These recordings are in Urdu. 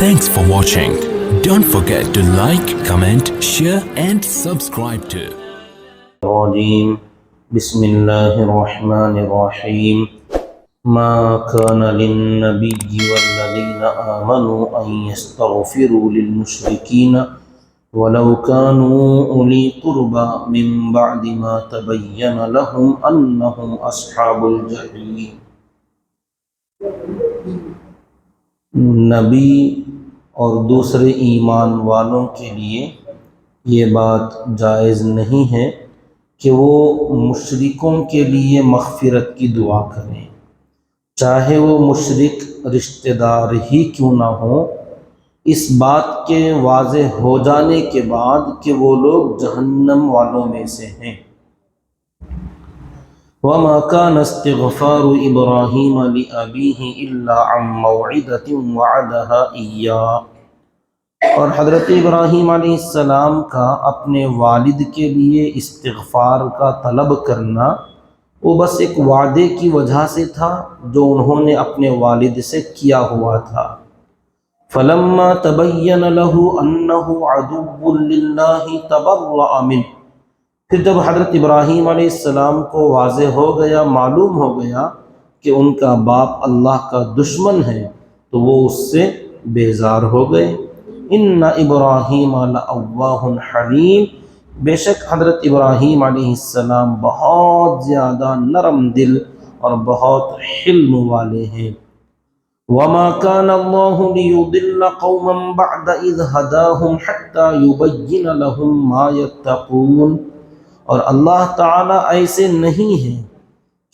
Thanks for watching. Don't forget to like, comment, share and subscribe to الرجيم بسم الله الرحمن الرحيم ما كان للنبي والذين آمنوا أن يستغفروا للمشركين ولو كانوا أولي قربى من بعد ما تبين لهم أنهم أصحاب الجحيم. نبی اور دوسرے ایمان والوں کے لیے یہ بات جائز نہیں ہے کہ وہ مشرکوں کے لیے مغفرت کی دعا کریں، چاہے وہ مشرک رشتہ دار ہی کیوں نہ ہوں، اس بات کے واضح ہو جانے کے بعد کہ وہ لوگ جہنم والوں میں سے ہیں۔ وَمَا كَانَ اسْتِغْفَارُ إِبْرَاهِيمَ لِأَبِيهِ إِلَّا عَن مَّوْعِدَةٍ وَعَدَهَا إِيَّاهُ، اور حضرت ابراہیم علیہ السلام کا اپنے والد کے لیے استغفار کا طلب کرنا وہ بس ایک وعدے کی وجہ سے تھا جو انہوں نے اپنے والد سے کیا ہوا تھا۔ فَلَمَّا تَبَيَّنَ لَهُ أَنَّهُ عَدُوٌّ لِلَّهِ تَبَرَّأَ مِنْهُ، پھر جب حضرت ابراہیم علیہ السلام کو واضح ہو گیا، معلوم ہو گیا کہ ان کا باپ اللہ کا دشمن ہے، تو وہ اس سے بیزار ہو گئے۔ ان ابراہیم لأواہ حلیم، بے شک حضرت ابراہیم علیہ السلام بہت زیادہ نرم دل اور بہت حلم والے ہیں۔ وما كان الله ليضل قوما بعد إذ هداهم حتى يبين لهم ما يتقون، اور اللہ تعالیٰ ایسے نہیں ہے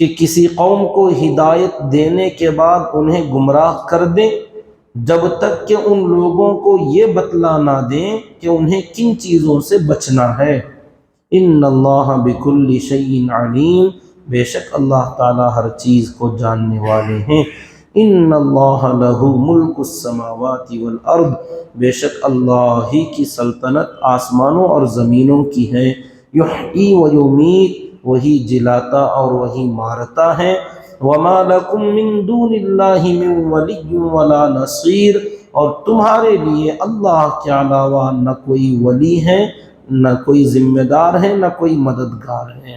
کہ کسی قوم کو ہدایت دینے کے بعد انہیں گمراہ کر دیں جب تک کہ ان لوگوں کو یہ بتلا نہ دیں کہ انہیں کن چیزوں سے بچنا ہے۔ ان اللہ بکل شیء علیم، بے شک اللہ تعالیٰ ہر چیز کو جاننے والے ہیں۔ ان اللہ لہ ملک السماوات والارض، بے شک اللہ ہی کی سلطنت آسمانوں اور زمینوں کی ہے۔ یحیی و یمیت، وہی جلاتا اور وہی مارتا ہے۔ وما لکم من دون اللہ من ولی ولا نصیر، اور تمہارے لیے اللہ کے علاوہ نہ کوئی ولی ہے، نہ کوئی ذمہ دار ہے، نہ کوئی مددگار ہے۔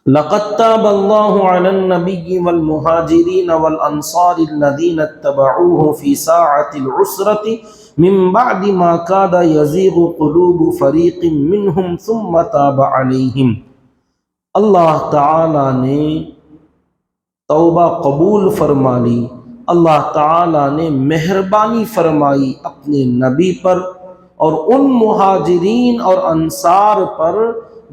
لقد تاب اللہ علی النبی والمہاجرین والانصار الذین اتبعوه فی ساعة العسرة من بعد ما کاد یزیغ قلوب فریق منہم ثم تاب علیہم۔ اللہ تعالی نے توبہ قبول فرما لی، اللہ تعالی نے مہربانی فرمائی اپنے نبی پر اور ان مہاجرین اور انصار پر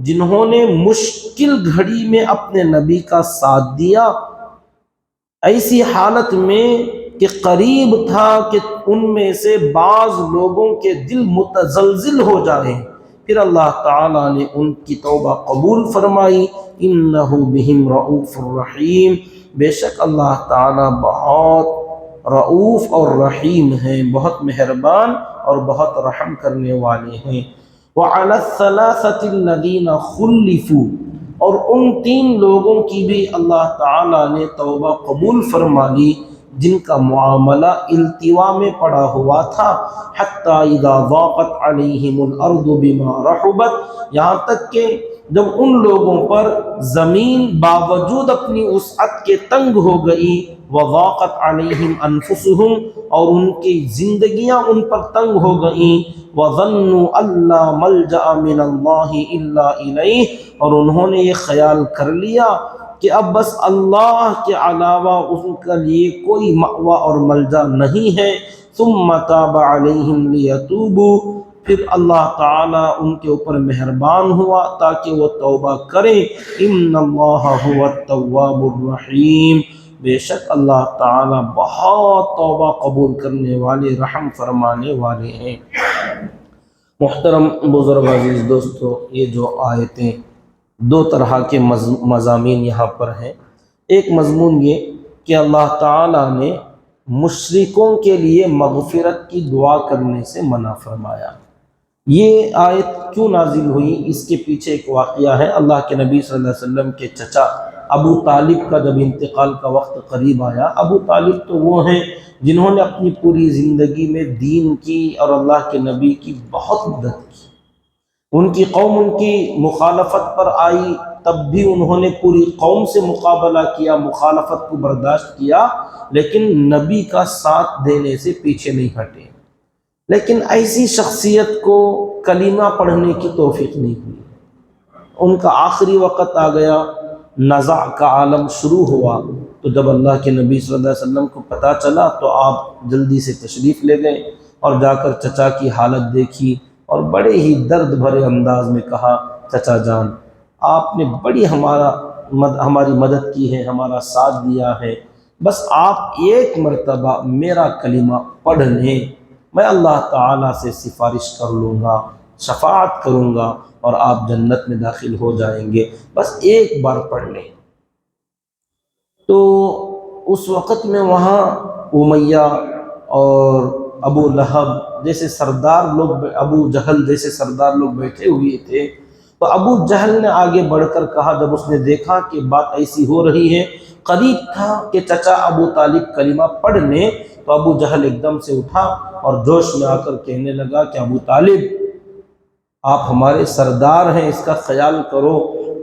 جنہوں نے مشکل گھڑی میں اپنے نبی کا ساتھ دیا، ایسی حالت میں کہ قریب تھا کہ ان میں سے بعض لوگوں کے دل متزلزل ہو جائیں، پھر اللہ تعالیٰ نے ان کی توبہ قبول فرمائی۔ انہ بہم رؤوف الرحیم، بے شک اللہ تعالیٰ بہت رؤوف اور رحیم ہیں، بہت مہربان اور بہت رحم کرنے والے ہیں۔ وعلی الثلاثة الذین خلفوا، اور ان 3 لوگوں کی بھی اللہ تعالیٰ نے توبہ قبول فرما لی جن کا معاملہ التوا میں پڑا ہوا تھا۔ حتی اذا ضاقت علیہم الارض بما رحبت، یہاں تک کہ جب ان لوگوں پر زمین باوجود اپنی وسعت کے تنگ ہو گئی، وضاقت علیہم انفسہم، اور ان کی زندگیاں ان پر تنگ ہو گئیں، وظنوا ان لا ملجأ من اللہ الا الیہ، اور انہوں نے یہ خیال کر لیا کہ اب بس اللہ کے علاوہ ان کے لیے کوئی مأویٰ اور ملجا نہیں ہے۔ ثم تاب علیہم لیتوبوا، پھر اللہ تعالیٰ ان کے اوپر مہربان ہوا تاکہ وہ توبہ کریں۔ ان اللہ هو التواب الرحیم، بے شک اللہ تعالیٰ بہت توبہ قبول کرنے والے، رحم فرمانے والے ہیں۔ محترم بزرگ عزیز دوستو، یہ جو آیتیں 2 طرح کے مضامین یہاں پر ہیں۔ ایک مضمون یہ کہ اللہ تعالیٰ نے مشرکوں کے لیے مغفرت کی دعا کرنے سے منع فرمایا۔ یہ آیت کیوں نازل ہوئی، اس کے پیچھے ایک واقعہ ہے۔ اللہ کے نبی صلی اللہ علیہ وسلم کے چچا ابو طالب کا جب انتقال کا وقت قریب آیا، ابو طالب تو وہ ہیں جنہوں نے اپنی پوری زندگی میں دین کی اور اللہ کے نبی کی بہت مدد کی۔ ان کی قوم ان کی مخالفت پر آئی، تب بھی انہوں نے پوری قوم سے مقابلہ کیا، مخالفت کو برداشت کیا، لیکن نبی کا ساتھ دینے سے پیچھے نہیں ہٹے۔ لیکن ایسی شخصیت کو کلمہ پڑھنے کی توفیق نہیں ہوئی۔ ان کا آخری وقت آ گیا، نزاع کا عالم شروع ہوا، تو جب اللہ کے نبی صلی اللہ علیہ وسلم کو پتہ چلا تو آپ جلدی سے تشریف لے گئے اور جا کر چچا کی حالت دیکھی اور بڑے ہی درد بھرے انداز میں کہا، چچا جان آپ نے بڑی ہماری مدد کی ہے، ہمارا ساتھ دیا ہے، بس آپ ایک مرتبہ میرا کلمہ پڑھ لیں، میں اللہ تعالیٰ سے سفارش کر لوں گا، شفاعت کروں گا اور آپ جنت میں داخل ہو جائیں گے، بس ایک بار پڑھ لیں۔ تو اس وقت میں وہاں امیہ اور ابو لہب جیسے سردار لوگ، ابو جہل جیسے سردار لوگ بیٹھے ہوئے تھے، تو ابو جہل نے آگے بڑھ کر کہا، جب اس نے دیکھا کہ بات ایسی ہو رہی ہے، قریب تھا کہ چچا ابو طالب کلمہ پڑھ لیں، تو ابو جہل ایک دم سے اٹھا اور جوش میں آ کر کہنے لگا کہ ابو طالب آپ ہمارے سردار ہیں، اس کا خیال کرو،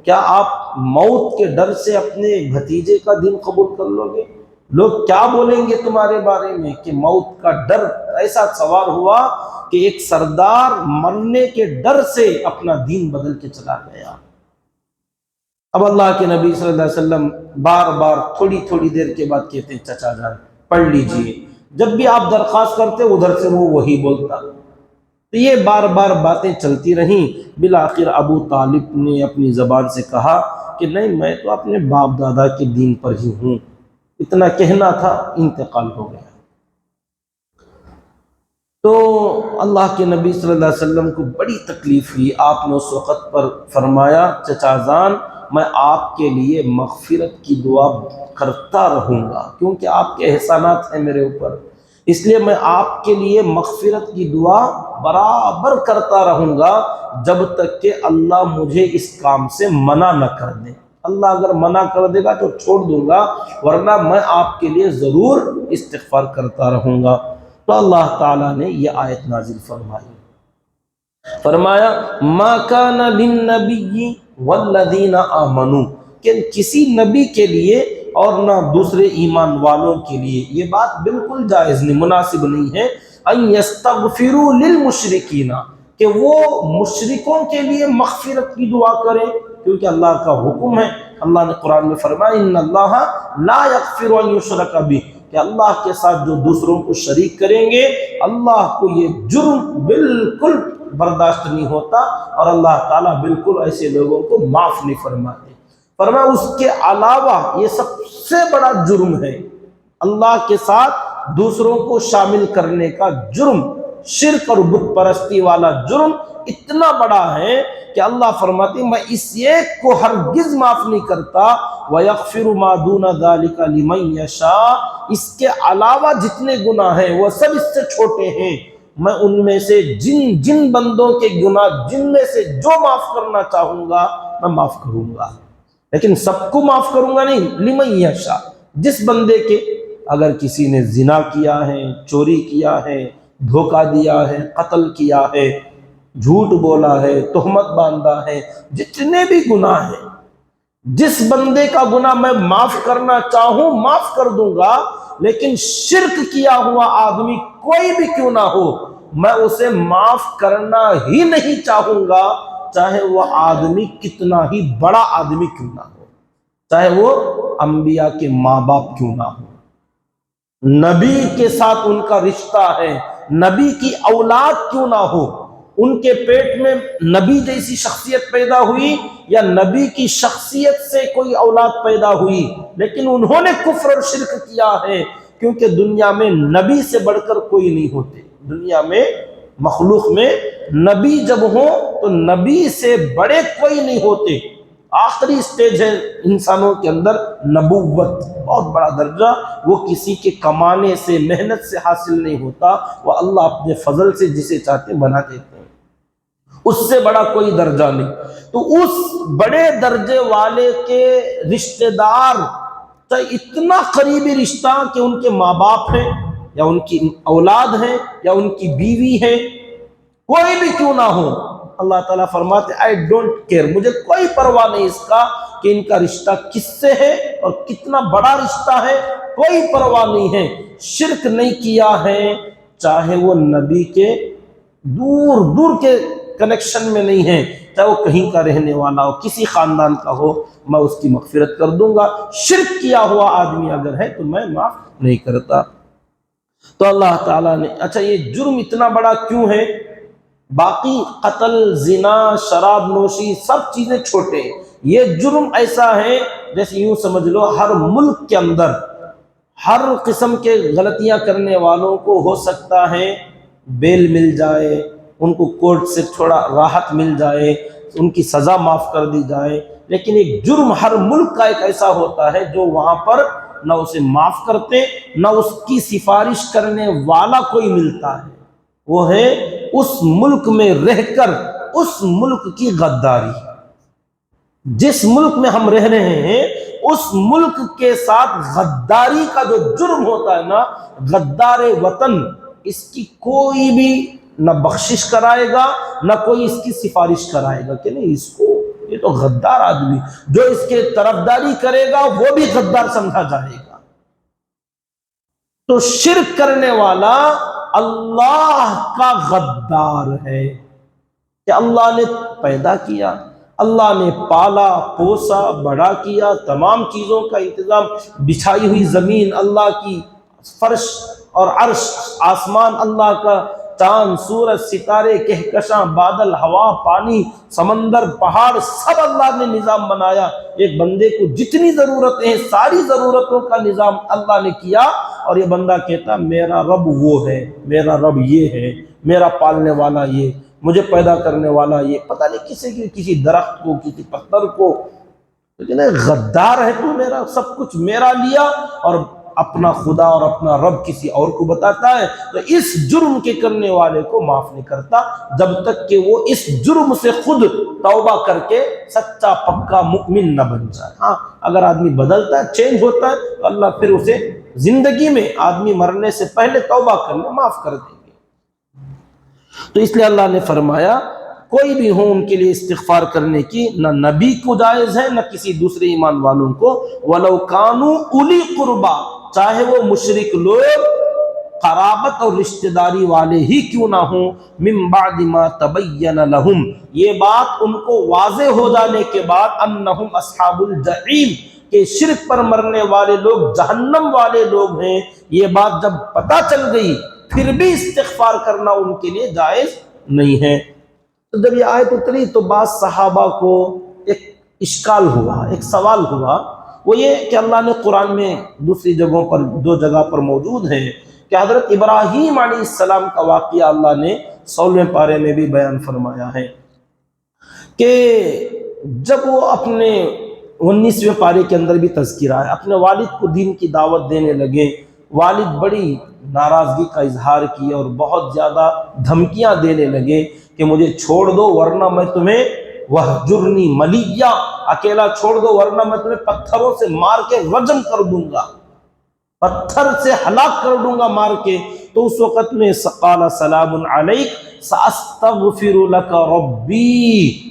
کیا آپ موت کے ڈر سے اپنے بھتیجے کا دین قبول کر لو گے؟ لوگ کیا بولیں گے تمہارے بارے میں کہ موت کا ڈر ایسا سوار ہوا کہ ایک سردار مرنے کے ڈر سے اپنا دین بدل کے چلا گیا۔ اب اللہ کے نبی صلی اللہ علیہ وسلم بار بار تھوڑی تھوڑی دیر کے بعد کہتے ہیں، چچا جان پڑھ لیجئے، جب بھی آپ درخواست کرتے ادھر سے وہ وہی بولتا۔ تو یہ بار بار باتیں چلتی رہیں، بالآخر ابو طالب نے اپنی زبان سے کہا کہ نہیں، میں تو اپنے باپ دادا کے دین پر ہی ہوں، اتنا کہنا تھا، انتقال ہو گیا۔ تو اللہ کے نبی صلی اللہ علیہ وسلم کو بڑی تکلیف ہوئی، آپ نے اس وقت پر فرمایا، چچا جان میں آپ کے لیے مغفرت کی دعا کرتا رہوں گا، کیونکہ آپ کے احسانات ہیں میرے اوپر، اس لیے میں آپ کے لیے مغفرت کی دعا برابر کرتا رہوں گا جب تک کہ اللہ مجھے اس کام سے منع نہ کر دے۔ اللہ اگر منع کر دے گا تو چھوڑ دوں گا، ورنہ میں آپ کے لیے ضرور استغفار کرتا رہوں گا۔ تو اللہ تعالیٰ نے یہ آیت نازل فرمائی، فرمایا ما کان للنبی والذین آمنوا، کہ کسی نبی کے لیے اور نہ دوسرے ایمان والوں کے لیے یہ بات بالکل جائز نہیں، مناسب نہیں ہے، ان یستغفروا للمشرکین، کہ وہ مشرکوں کے لیے مغفرت کی دعا کریں، کیونکہ اللہ کا حکم ہے۔ اللہ نے قرآن میں فرمایا ان اللہ لا یغفر ان یشرک بہ، کہ اللہ کے ساتھ جو دوسروں کو شریک کریں گے اللہ کو یہ جرم بالکل برداشت نہیں ہوتا، اور اللہ تعالیٰ بالکل ایسے لوگوں کو معاف نہیں فرماتے۔ فرمایا اس کے علاوہ یہ سب سے بڑا جرم ہے، اللہ کے ساتھ دوسروں کو شامل کرنے کا جرم، شرک اور بت پرستی والا جرم اتنا بڑا ہے کہ اللہ فرماتے ہیں میں اس ایک کو ہرگز معاف نہیں کرتا، وَيَغْفِرُ مَا دُونَ ذَلِكَ لِمَن يَشَاءُ، اس کے علاوہ جتنے گناہ ہیں وہ سب اس سے چھوٹے ہیں، میں ان میں سے جن بندوں کے گناہ جن میں سے جو معاف کرنا چاہوں گا میں معاف کروں گا، لیکن سب کو معاف کروں گا نہیں، لِمَن يَشَاءُ، جس بندے کے اگر کسی نے زنا کیا ہے، چوری کیا ہے، دھوکہ دیا ہے، قتل کیا ہے، جھوٹ بولا ہے، تہمت باندھا ہے، جتنے بھی گناہ ہیں، جس بندے کا گناہ میں معاف کرنا چاہوں معاف کر دوں گا، لیکن شرک کیا ہوا آدمی کوئی بھی کیوں نہ ہو میں اسے معاف کرنا ہی نہیں چاہوں گا، چاہے وہ آدمی کتنا ہی بڑا آدمی کیوں نہ ہو، چاہے وہ انبیاء کے ماں باپ کیوں نہ ہو، نبی کے ساتھ ان کا رشتہ ہے، نبی کی اولاد کیوں نہ ہو، ان کے پیٹ میں نبی جیسی شخصیت پیدا ہوئی یا نبی کی شخصیت سے کوئی اولاد پیدا ہوئی، لیکن انہوں نے کفر اور شرک کیا ہے، کیونکہ دنیا میں نبی سے بڑھ کر کوئی نہیں ہوتے، دنیا میں مخلوق میں نبی جب ہوں تو نبی سے بڑے کوئی نہیں ہوتے، آخری سٹیج ہے انسانوں کے اندر نبوت، بہت بڑا درجہ، وہ کسی کے کمانے سے محنت سے حاصل نہیں ہوتا، وہ اللہ اپنے فضل سے جسے چاہتے بنا دیتے ہیں۔ اس سے بڑا کوئی درجہ نہیں۔ تو اس بڑے درجے والے کے رشتہ دار، چاہے اتنا قریبی رشتہ کہ ان کے ماں باپ ہیں یا ان کی اولاد ہیں یا ان کی بیوی ہے، کوئی بھی کیوں نہ ہو، اللہ تعالیٰ فرماتے آئی ڈونٹ کیئر، مجھے کوئی پرواہ نہیں اس کا کہ ان کا رشتہ کس سے ہے اور کتنا بڑا رشتہ ہے، کوئی پرواہ نہیں ہے۔ شرک نہیں کیا ہے، چاہے وہ نبی کے دور دور کے کنیکشن میں نہیں ہے، چاہے وہ کہیں کا رہنے والا ہو، کسی خاندان کا ہو، میں اس کی مغفرت کر دوں گا۔ شرک کیا ہوا آدمی اگر ہے تو میں معاف نہیں کرتا۔ تو اللہ تعالیٰ نے، اچھا یہ جرم اتنا بڑا کیوں ہے؟ باقی قتل، زنا، شراب نوشی سب چیزیں چھوٹے، یہ جرم ایسا ہے جیسے یوں سمجھ لو ہر ملک کے اندر ہر قسم کے غلطیاں کرنے والوں کو ہو سکتا ہے بیل مل جائے، ان کو کورٹ سے تھوڑا راحت مل جائے، ان کی سزا معاف کر دی جائے، لیکن ایک جرم ہر ملک کا ایک ایسا ہوتا ہے جو وہاں پر نہ اسے معاف کرتے نہ اس کی سفارش کرنے والا کوئی ملتا ہے، وہ ہے اس ملک میں رہ کر اس ملک کی غداری۔ جس ملک میں ہم رہ رہے ہیں اس ملک کے ساتھ غداری کا جو جرم ہوتا ہے نا، غدار وطن، اس کی کوئی بھی نہ بخشش کرائے گا نہ کوئی اس کی سفارش کرائے گا کہ نہیں اس کو، یہ تو غدار آدمی، جو اس کے طرفداری کرے گا وہ بھی غدار سمجھا جائے گا۔ تو شرک کرنے والا اللہ کا غدار ہے کہ اللہ نے پیدا کیا، اللہ نے پالا پوسا بڑا کیا، تمام چیزوں کا انتظام، بچھائی ہوئی زمین اللہ کی، فرش اور عرش آسمان اللہ کا، چاند سورج ستارے کہکشاں بادل ہوا پانی سمندر پہاڑ سب اللہ نے نظام بنایا، ایک بندے کو جتنی ضرورتیں ہیں ساری ضرورتوں کا نظام اللہ نے کیا، اور یہ بندہ کہتا میرا رب وہ ہے، میرا رب یہ ہے، میرا پالنے والا یہ، مجھے پیدا کرنے والا یہ، پتہ نہیں کسی درخت کو کسی پتھر کو، لیکن غدار ہے تو، میرا سب کچھ میرا لیا اور اپنا خدا اور اپنا رب کسی اور کو بتاتا ہے، تو اس جرم کے کرنے والے کو معاف نہیں کرتا جب تک کہ وہ اس جرم سے خود توبہ کر کے سچا پکا مؤمن نہ بن جائے۔ ہاں اگر آدمی بدلتا ہے چینج ہوتا ہے تو اللہ پھر اسے زندگی میں آدمی مرنے سے پہلے توبہ کرنے معاف کر دیں گے۔ تو اس لیے اللہ نے فرمایا کوئی بھی ہو ان کے لیے استغفار کرنے کی نہ نبی کو جائز ہے نہ کسی دوسرے ایمان والوں کو، وَلَوْ كَانُوا أُولِي قُرْبَى، چاہے وہ مشرک لوگ قرابت اور رشتہ داری والے ہی کیوں نہ ہوں، مِن بَعْدِ مَا تَبَيَّنَ لَهُمْ، یہ بات ان کو واضح ہو جانے کے بعد، أَنَّهُمْ أَصْحَابُ الْجَحِيمِ، کہ شرک پر مرنے والے لوگ جہنم والے لوگ ہیں، یہ بات جب پتہ چل گئی پھر بھی استغفار کرنا ان کے لیے جائز نہیں ہے۔ تو جب یہ آیت اتری تو بعض صحابہ کو ایک اشکال ہوا، ایک سوال ہوا، وہ یہ کہ اللہ نے قرآن میں دوسری جگہوں پر 2 جگہ پر موجود ہے کہ حضرت ابراہیم علیہ السلام کا واقعہ اللہ نے 16ویں پارے میں بھی بیان فرمایا ہے کہ جب وہ اپنے 19ویں پارے کے اندر بھی تذکرہ ہے، اپنے والد کو دین کی دعوت دینے لگے، والد بڑی ناراضگی کا اظہار کیا اور بہت زیادہ دھمکیاں دینے لگے کہ مجھے چھوڑ دو ورنہ میں تمہیں وَہْجُرْنِی مَلِيًّا، اکیلا چھوڑ دو ورنہ میں تمہیں پتھروں سے مار کے رجم کر دوں گا، پتھر سے ہلاک کر دوں گا مار کے۔ تو اس وقت میں قَالَ سَلَامٌ عَلَيْكَ سَأَسْتَغْفِرُ لَكَ رَبِّي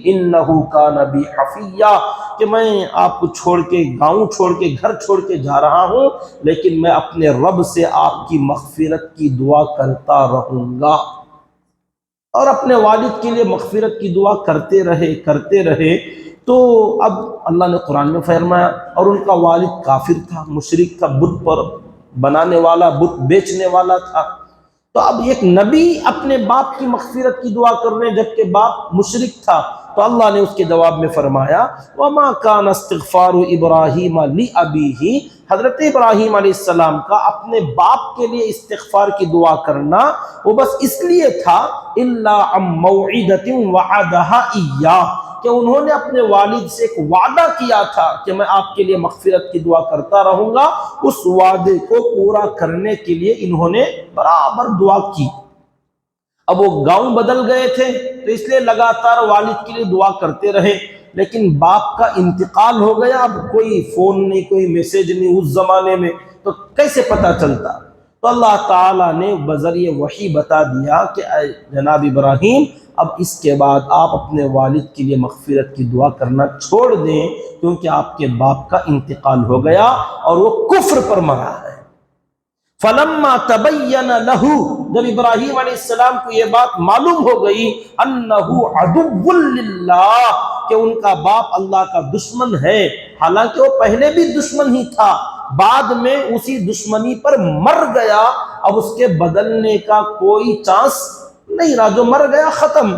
إِنَّهُ كَانَ بِي حَفِيًّا، کہ میں آپ کو چھوڑ کے گاؤں چھوڑ کے گھر چھوڑ کے جا رہا ہوں، لیکن میں اپنے رب سے آپ کی مغفرت کی دعا کرتا رہوں گا۔ اور اپنے والد کے لیے مغفرت کی دعا کرتے رہے۔ تو اب اللہ نے قرآن میں فرمایا، اور ان کا والد کافر تھا، مشرک تھا، بت پر بنانے والا، بت بیچنے والا تھا، تو اب ایک نبی اپنے باپ کی مغفرت کی دعا کر رہے ہیں جبکہ باپ مشرک تھا، تو اللہ نے اس کے جواب میں فرمایا وَمَا كَانَ اسْتِغْفَارُ إِبْرَاهِيمَ لِأَبِيهِ، حضرت ابراہیم علیہ السلام کا اپنے باپ کے لیے استغفار کی دعا کرنا وہ بس اس لیے تھا إِلَّا عَن مَوْعِدَةٍ وَعَدَهَا إِيَّاهُ، کہ انہوں نے اپنے والد سے ایک وعدہ کیا تھا کہ میں آپ کے لیے مغفرت کی دعا کرتا رہوں گا، اس وعدے کو پورا کرنے کے لیے انہوں نے برابر دعا کی۔ اب وہ گاؤں بدل گئے تھے تو اس لیے لگاتار والد کے لیے دعا کرتے رہے، لیکن باپ کا انتقال ہو گیا، اب کوئی فون نہیں، کوئی میسج نہیں اس زمانے میں، تو کیسے پتہ چلتا؟ تو اللہ تعالیٰ نے بذریعہ وحی بتا دیا کہ اے جناب ابراہیم، اب اس کے بعد آپ اپنے والد کے لیے مغفرت کی دعا کرنا چھوڑ دیں، کیونکہ آپ کے باپ کا انتقال ہو گیا اور وہ کفر پر مرا ہے۔ فلما تبین لہ، جب ابراہیم علیہ السلام کو یہ بات معلوم ہو گئی، انہ عدو للہ، کہ ان کا باپ اللہ کا دشمن ہے، حالانکہ وہ پہلے بھی دشمن ہی تھا، بعد میں اسی دشمنی پر مر گیا، اب اس کے بدلنے کا کوئی چانس نہیں رہا، جو مر گیا ختم،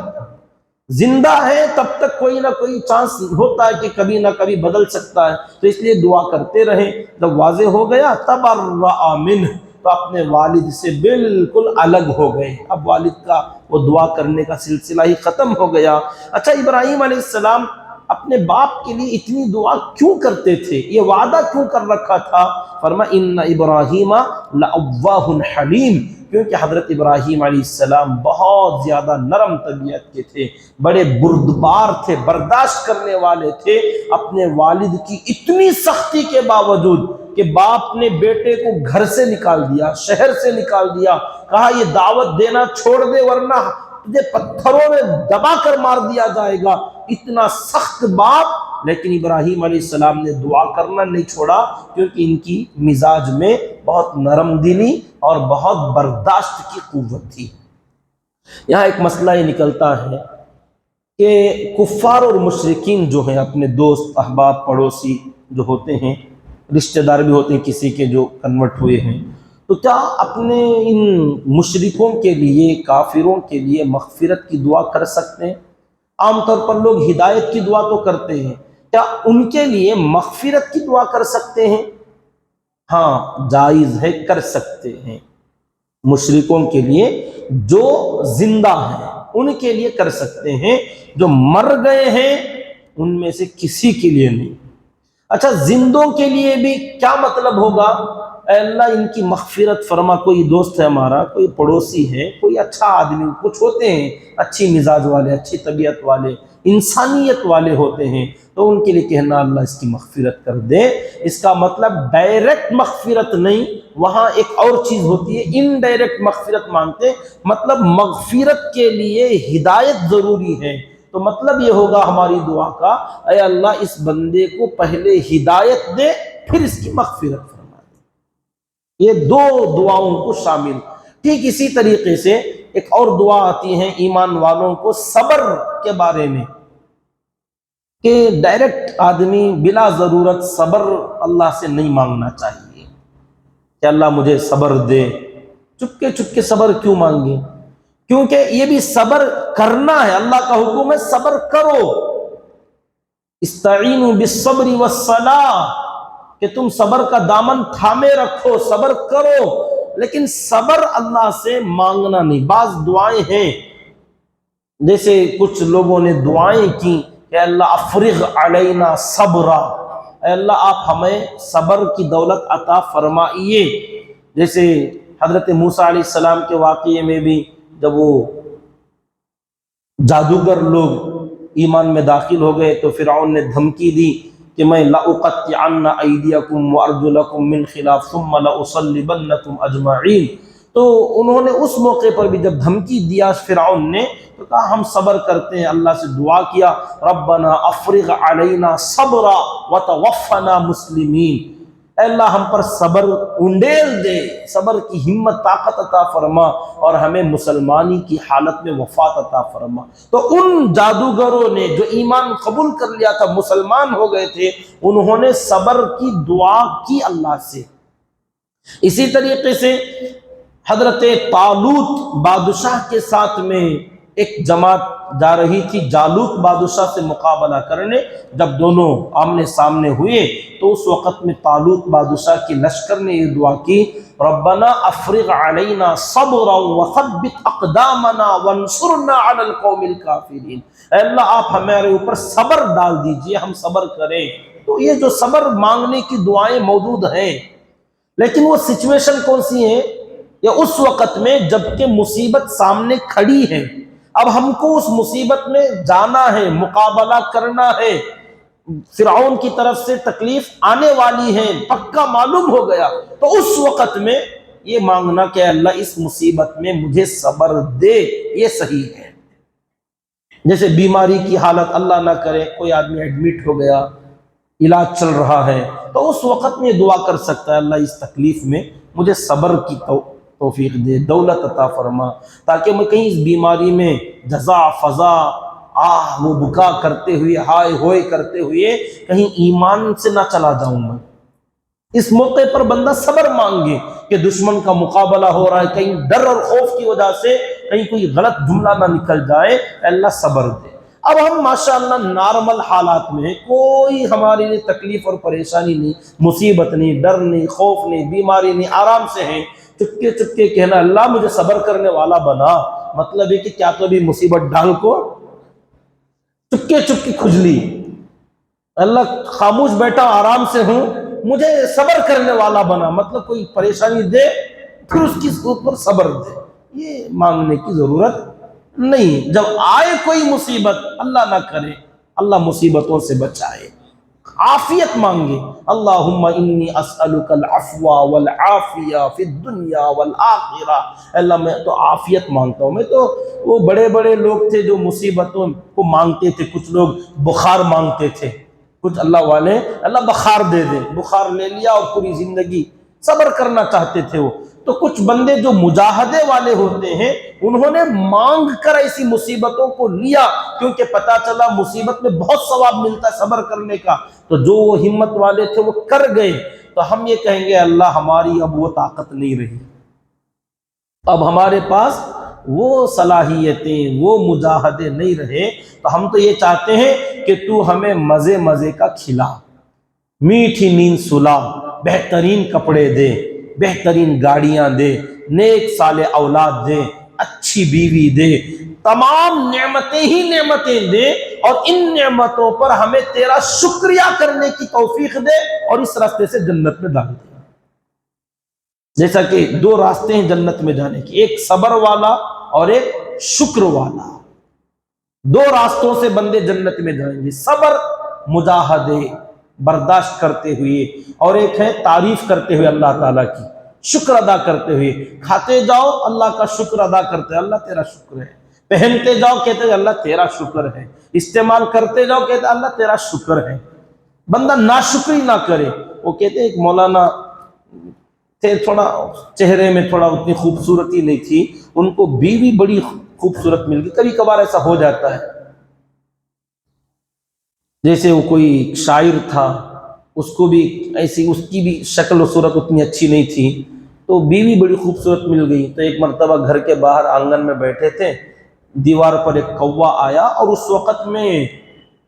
زندہ ہے تب تک کوئی نہ کوئی چانس ہوتا ہے کہ کبھی نہ کبھی بدل سکتا ہے، تو اس لیے دعا کرتے رہے۔ جب واضح ہو گیا تبرأ منہ، تو اپنے والد سے بالکل الگ ہو گئے، اب والد کا وہ دعا کرنے کا سلسلہ ہی ختم ہو گیا۔ اچھا، ابراہیم علیہ السلام اپنے باپ کے لیے اتنی دعا کیوں کرتے تھے، یہ وعدہ کیوں کر رکھا تھا؟ فرمایا ان ابراہیم لأواہ حلیم، کیونکہ حضرت ابراہیم علیہ السلام بہت زیادہ نرم طبیعت کے تھے، بڑے بردبار تھے، برداشت کرنے والے تھے، اپنے والد کی اتنی سختی کے باوجود کہ باپ نے بیٹے کو گھر سے نکال دیا، شہر سے نکال دیا، کہا یہ دعوت دینا چھوڑ دے ورنہ تجھے پتھروں میں دبا کر مار دیا جائے گا، اتنا سخت باپ، لیکن ابراہیم علیہ السلام نے دعا کرنا نہیں چھوڑا، کیونکہ ان کی مزاج میں بہت نرم دلی اور بہت برداشت کی قوت تھی۔ یہاں ایک مسئلہ یہ نکلتا ہے کہ کفار اور مشرکین جو ہیں، اپنے دوست احباب پڑوسی جو ہوتے ہیں، رشتہ دار بھی ہوتے ہیں کسی کے جو کنورٹ ہوئے ہیں، تو کیا اپنے ان مشرکوں کے لیے، کافروں کے لیے مغفرت کی دعا کر سکتے ہیں؟ عام طور پر لوگ ہدایت کی دعا تو کرتے ہیں، کیا ان کے لیے مغفرت کی دعا کر سکتے ہیں؟ ہاں، جائز ہے، کر سکتے ہیں۔ مشرکوں کے لیے جو زندہ ہیں ان کے لیے کر سکتے ہیں، جو مر گئے ہیں ان میں سے کسی کے لیے نہیں۔ اچھا، زندوں کے لیے بھی کیا مطلب ہوگا؟ اے اللہ ان کی مغفرت فرما، کوئی دوست ہے ہمارا، کوئی پڑوسی ہے، کوئی اچھا آدمی، کچھ ہوتے ہیں اچھی مزاج والے، اچھی طبیعت والے، انسانیت والے ہوتے ہیں، تو ان کے لیے کہنا اللہ اس کی مغفرت کر دے۔ اس کا مطلب ڈائریکٹ مغفرت نہیں، وہاں ایک اور چیز ہوتی ہے، انڈائریکٹ مغفرت مانگتے، مطلب مغفرت کے لیے ہدایت ضروری ہے۔ تو مطلب یہ ہوگا ہماری دعا کا، اے اللہ اس بندے کو پہلے ہدایت دے پھر اس کی مغفرت فرما دے۔ یہ دو دعاؤں کو شامل۔ ٹھیک اسی طریقے سے ایک اور دعا آتی ہے ایمان والوں کو صبر کے بارے میں، کہ ڈائریکٹ آدمی بلا ضرورت صبر اللہ سے نہیں مانگنا چاہیے کہ اللہ مجھے صبر دے۔ چپکے چپکے صبر کیوں مانگے؟ کیونکہ یہ بھی صبر کرنا ہے، اللہ کا حکم ہے صبر کرو، استعینوا بالصبر والصلاۃ، کہ تم صبر کا دامن تھامے رکھو، صبر کرو، لیکن صبر اللہ سے مانگنا نہیں۔ بعض دعائیں ہیں، جیسے کچھ لوگوں نے دعائیں کی کہ اللہ افرغ علینا صبرا، اے اللہ آپ ہمیں صبر کی دولت عطا فرمائیے۔ جیسے حضرت موسیٰ علیہ السلام کے واقعے میں بھی جب وہ جادوگر لوگ ایمان میں داخل ہو گئے تو فرعون نے دھمکی دی کہ میں لأقطعن ایدیکم وارجلکم من خلاف ثم لأصلبنکم اجمعین۔ تو انہوں نے اس موقع پر بھی جب دھمکی دیا فرعون نے تو کہا ہم صبر کرتے ہیں، اللہ سے دعا کیا ربنا افرغ علینا صبرا وتوفنا مسلمین، اے اللہ ہم پر صبر انڈیل دے، صبر کی ہمت طاقت عطا فرما اور ہمیں مسلمانی کی حالت میں وفات عطا فرما۔ تو ان جادوگروں نے جو ایمان قبول کر لیا تھا، مسلمان ہو گئے تھے، انہوں نے صبر کی دعا کی اللہ سے۔ اسی طریقے سے حضرت طالوت بادشاہ کے ساتھ میں ایک جماعت جا رہی تھی جالوت بادشاہ سے مقابلہ کرنے، جب دونوں آمنے سامنے ہوئے تو اس وقت میں طالوت بادشاہ کی لشکر نے یہ دعا کی ربنا افرغ علینا صبرا وثبت اقدامنا وانصرنا علی القوم الکافرین، اے اللہ آپ ہمارے اوپر صبر ڈال دیجئے، ہم صبر کریں۔ تو یہ جو صبر مانگنے کی دعائیں موجود ہیں، لیکن وہ سچویشن کون سی ہیں یا اس وقت میں جب کہ مصیبت سامنے کھڑی ہے، اب ہم کو اس مصیبت میں جانا ہے، مقابلہ کرنا ہے، فرعون کی طرف سے تکلیف آنے والی ہے، پکا معلوم ہو گیا، تو اس وقت میں یہ مانگنا کہ اللہ اس مصیبت میں مجھے صبر دے، یہ صحیح ہے۔ جیسے بیماری کی حالت، اللہ نہ کرے کوئی آدمی ایڈمٹ ہو گیا، علاج چل رہا ہے، تو اس وقت میں دعا کر سکتا ہے اللہ اس تکلیف میں مجھے صبر کی توفیق دے، دولت عطا فرما، تاکہ میں کہیں اس بیماری میں جزا فضا آہ وہ بکا کرتے ہوئے، ہائے ہوئے کرتے ہوئے کہیں ایمان سے نہ چلا جاؤں میں۔ اس موقع پر بندہ صبر مانگے کہ دشمن کا مقابلہ ہو رہا ہے، کہیں ڈر اور خوف کی وجہ سے کہیں کوئی غلط جملہ نہ نکل جائے، اللہ صبر دے۔ اب ہم ماشاءاللہ نارمل حالات میں کوئی ہمارے لیے تکلیف اور پریشانی نہیں، مصیبت نہیں، ڈر نہیں، خوف نہیں، بیماری نہیں، آرام سے ہیں، چپکے چپکے کہنا اللہ مجھے صبر کرنے والا بنا، مطلب ہے کہ کیا تو بھی مصیبت ڈال کو چپکے چپکے کھجلی، اللہ خاموش بیٹھا آرام سے ہوں، مجھے صبر کرنے والا بنا، مطلب کوئی پریشانی دے پھر اس کی اوپر صبر دے، یہ مانگنے کی ضرورت نہیں۔ جب آئے کوئی مصیبت، اللہ نہ کرے، اللہ مصیبتوں سے بچائے، عافیت مانگے، اللہم انی اسألک العفو والعافیہ فی الدنیا والآخرہ، اللہ میں تو عافیت مانگتا ہوں۔ میں تو وہ بڑے بڑے لوگ تھے جو مصیبتوں کو مانگتے تھے، کچھ لوگ بخار مانگتے تھے، کچھ اللہ والے اللہ بخار دے دے، بخار لے لیا اور پوری زندگی صبر کرنا چاہتے تھے وہ۔ تو کچھ بندے جو مجاہدے والے ہوتے ہیں، انہوں نے مانگ کر ایسی مصیبتوں کو لیا، کیونکہ پتا چلا مصیبت میں بہت ثواب ملتا ہے صبر کرنے کا، تو جو وہ ہمت والے تھے وہ کر گئے۔ تو ہم یہ کہیں گے اللہ ہماری اب وہ طاقت نہیں رہی، اب ہمارے پاس وہ صلاحیتیں، وہ مجاہدے نہیں رہے، تو ہم تو یہ چاہتے ہیں کہ تو ہمیں مزے مزے کا کھلا، میٹھی نیند سلا، بہترین کپڑے دے، بہترین گاڑیاں دے، نیک صالح اولاد دے، اچھی بیوی دے، تمام نعمتیں ہی نعمتیں دے، اور ان نعمتوں پر ہمیں تیرا شکریہ کرنے کی توفیق دے، اور اس راستے سے جنت میں ڈال دے۔ جیسا کہ دو راستے ہیں جنت میں جانے کی، ایک صبر والا اور ایک شکر والا، دو راستوں سے بندے جنت میں جائیں گے، صبر مجاہدے برداشت کرتے ہوئے، اور ایک ہے تعریف کرتے ہوئے اللہ تعالیٰ کی، شکر ادا کرتے ہوئے، کھاتے جاؤ اللہ کا شکر ادا کرتے ہیں، اللہ تیرا شکر ہے، پہنتے جاؤ کہتے ہیں اللہ تیرا شکر ہے، استعمال کرتے جاؤ کہتے ہیں اللہ تیرا شکر ہے۔ بندہ ناشکری نہ کرے۔ وہ کہتے ہیں ایک مولانا تھے، تھوڑا چہرے میں تھوڑا اتنی خوبصورتی نہیں تھی، ان کو بیوی بڑی خوبصورت مل گئی، کبھی کبھار ایسا ہو جاتا ہے، جیسے وہ کوئی شاعر تھا، اس کو بھی ایسی اس کی بھی شکل و صورت اتنی اچھی نہیں تھی، تو بیوی بڑی خوبصورت مل گئی۔ تو ایک مرتبہ گھر کے باہر آنگن میں بیٹھے تھے، دیوار پر ایک کوا آیا، اور اس وقت میں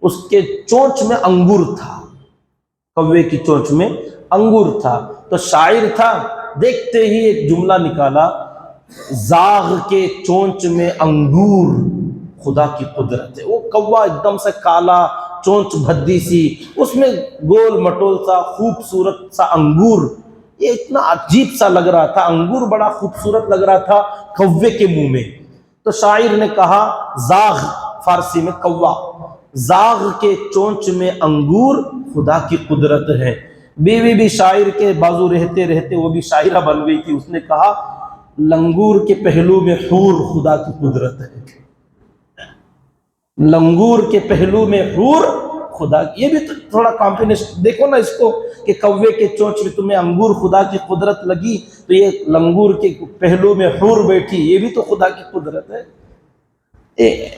اس کے چونچ میں انگور تھا، کوے کی چونچ میں انگور تھا۔ تو شاعر تھا، دیکھتے ہی ایک جملہ نکالا، زاغ کے چونچ میں انگور خدا کی قدرت ہے۔ وہ کوا ایک دم سے کالا، چونچ بھدی سی، اس میں گول مٹول سا خوبصورت سا انگور، یہ اتنا عجیب سا لگ رہا تھا، انگور بڑا خوبصورت لگ رہا تھا کوے کے منہ میں۔ تو شاعر نے کہا، زاغ فارسی میں کوا، زاغ کے چونچ میں انگور خدا کی قدرت ہے۔ بیوی بھی شاعر کے بازو رہتے رہتے وہ بھی شاعرہ بن گئی تھی، اس نے کہا، لنگور کے پہلو میں حور خدا کی قدرت ہے، لنگور کے پہلو میں حور خدا کی۔ یہ بھی تو تھوڑا کمبینیشن دیکھو نا اس کو، کہ کوے کے چونچ میں تمہیں انگور خدا کی قدرت لگی، تو یہ لنگور کے پہلو میں حور بیٹھی، یہ بھی تو خدا کی قدرت ہے۔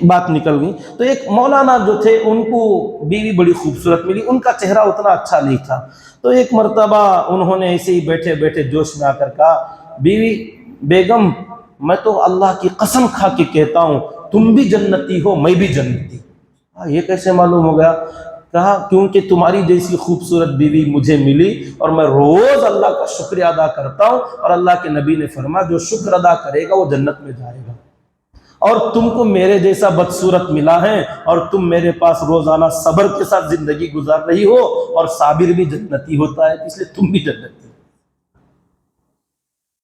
بات نکل گئی۔ تو ایک مولانا جو تھے، ان کو بیوی بڑی خوبصورت ملی، ان کا چہرہ اتنا اچھا نہیں تھا، تو ایک مرتبہ انہوں نے ایسے ہی بیٹھے بیٹھے جوش میں آ کر کہا، بیوی بیگم میں تو اللہ کی قسم کھا کے کہتا ہوں تم بھی جنتی ہو میں بھی جنتی۔ یہ کیسے معلوم ہو گیا؟ کہا کیونکہ تمہاری جیسی خوبصورت بیوی مجھے ملی، اور میں روز اللہ کا شکریہ ادا کرتا ہوں، اور اللہ کے نبی نے فرمایا جو شکر ادا کرے گا وہ جنت میں جائے گا، اور تم کو میرے جیسا بدصورت ملا ہے، اور تم میرے پاس روزانہ صبر کے ساتھ زندگی گزار رہی ہو، اور صابر بھی جنتی ہوتا ہے، اس لیے تم بھی جنتی۔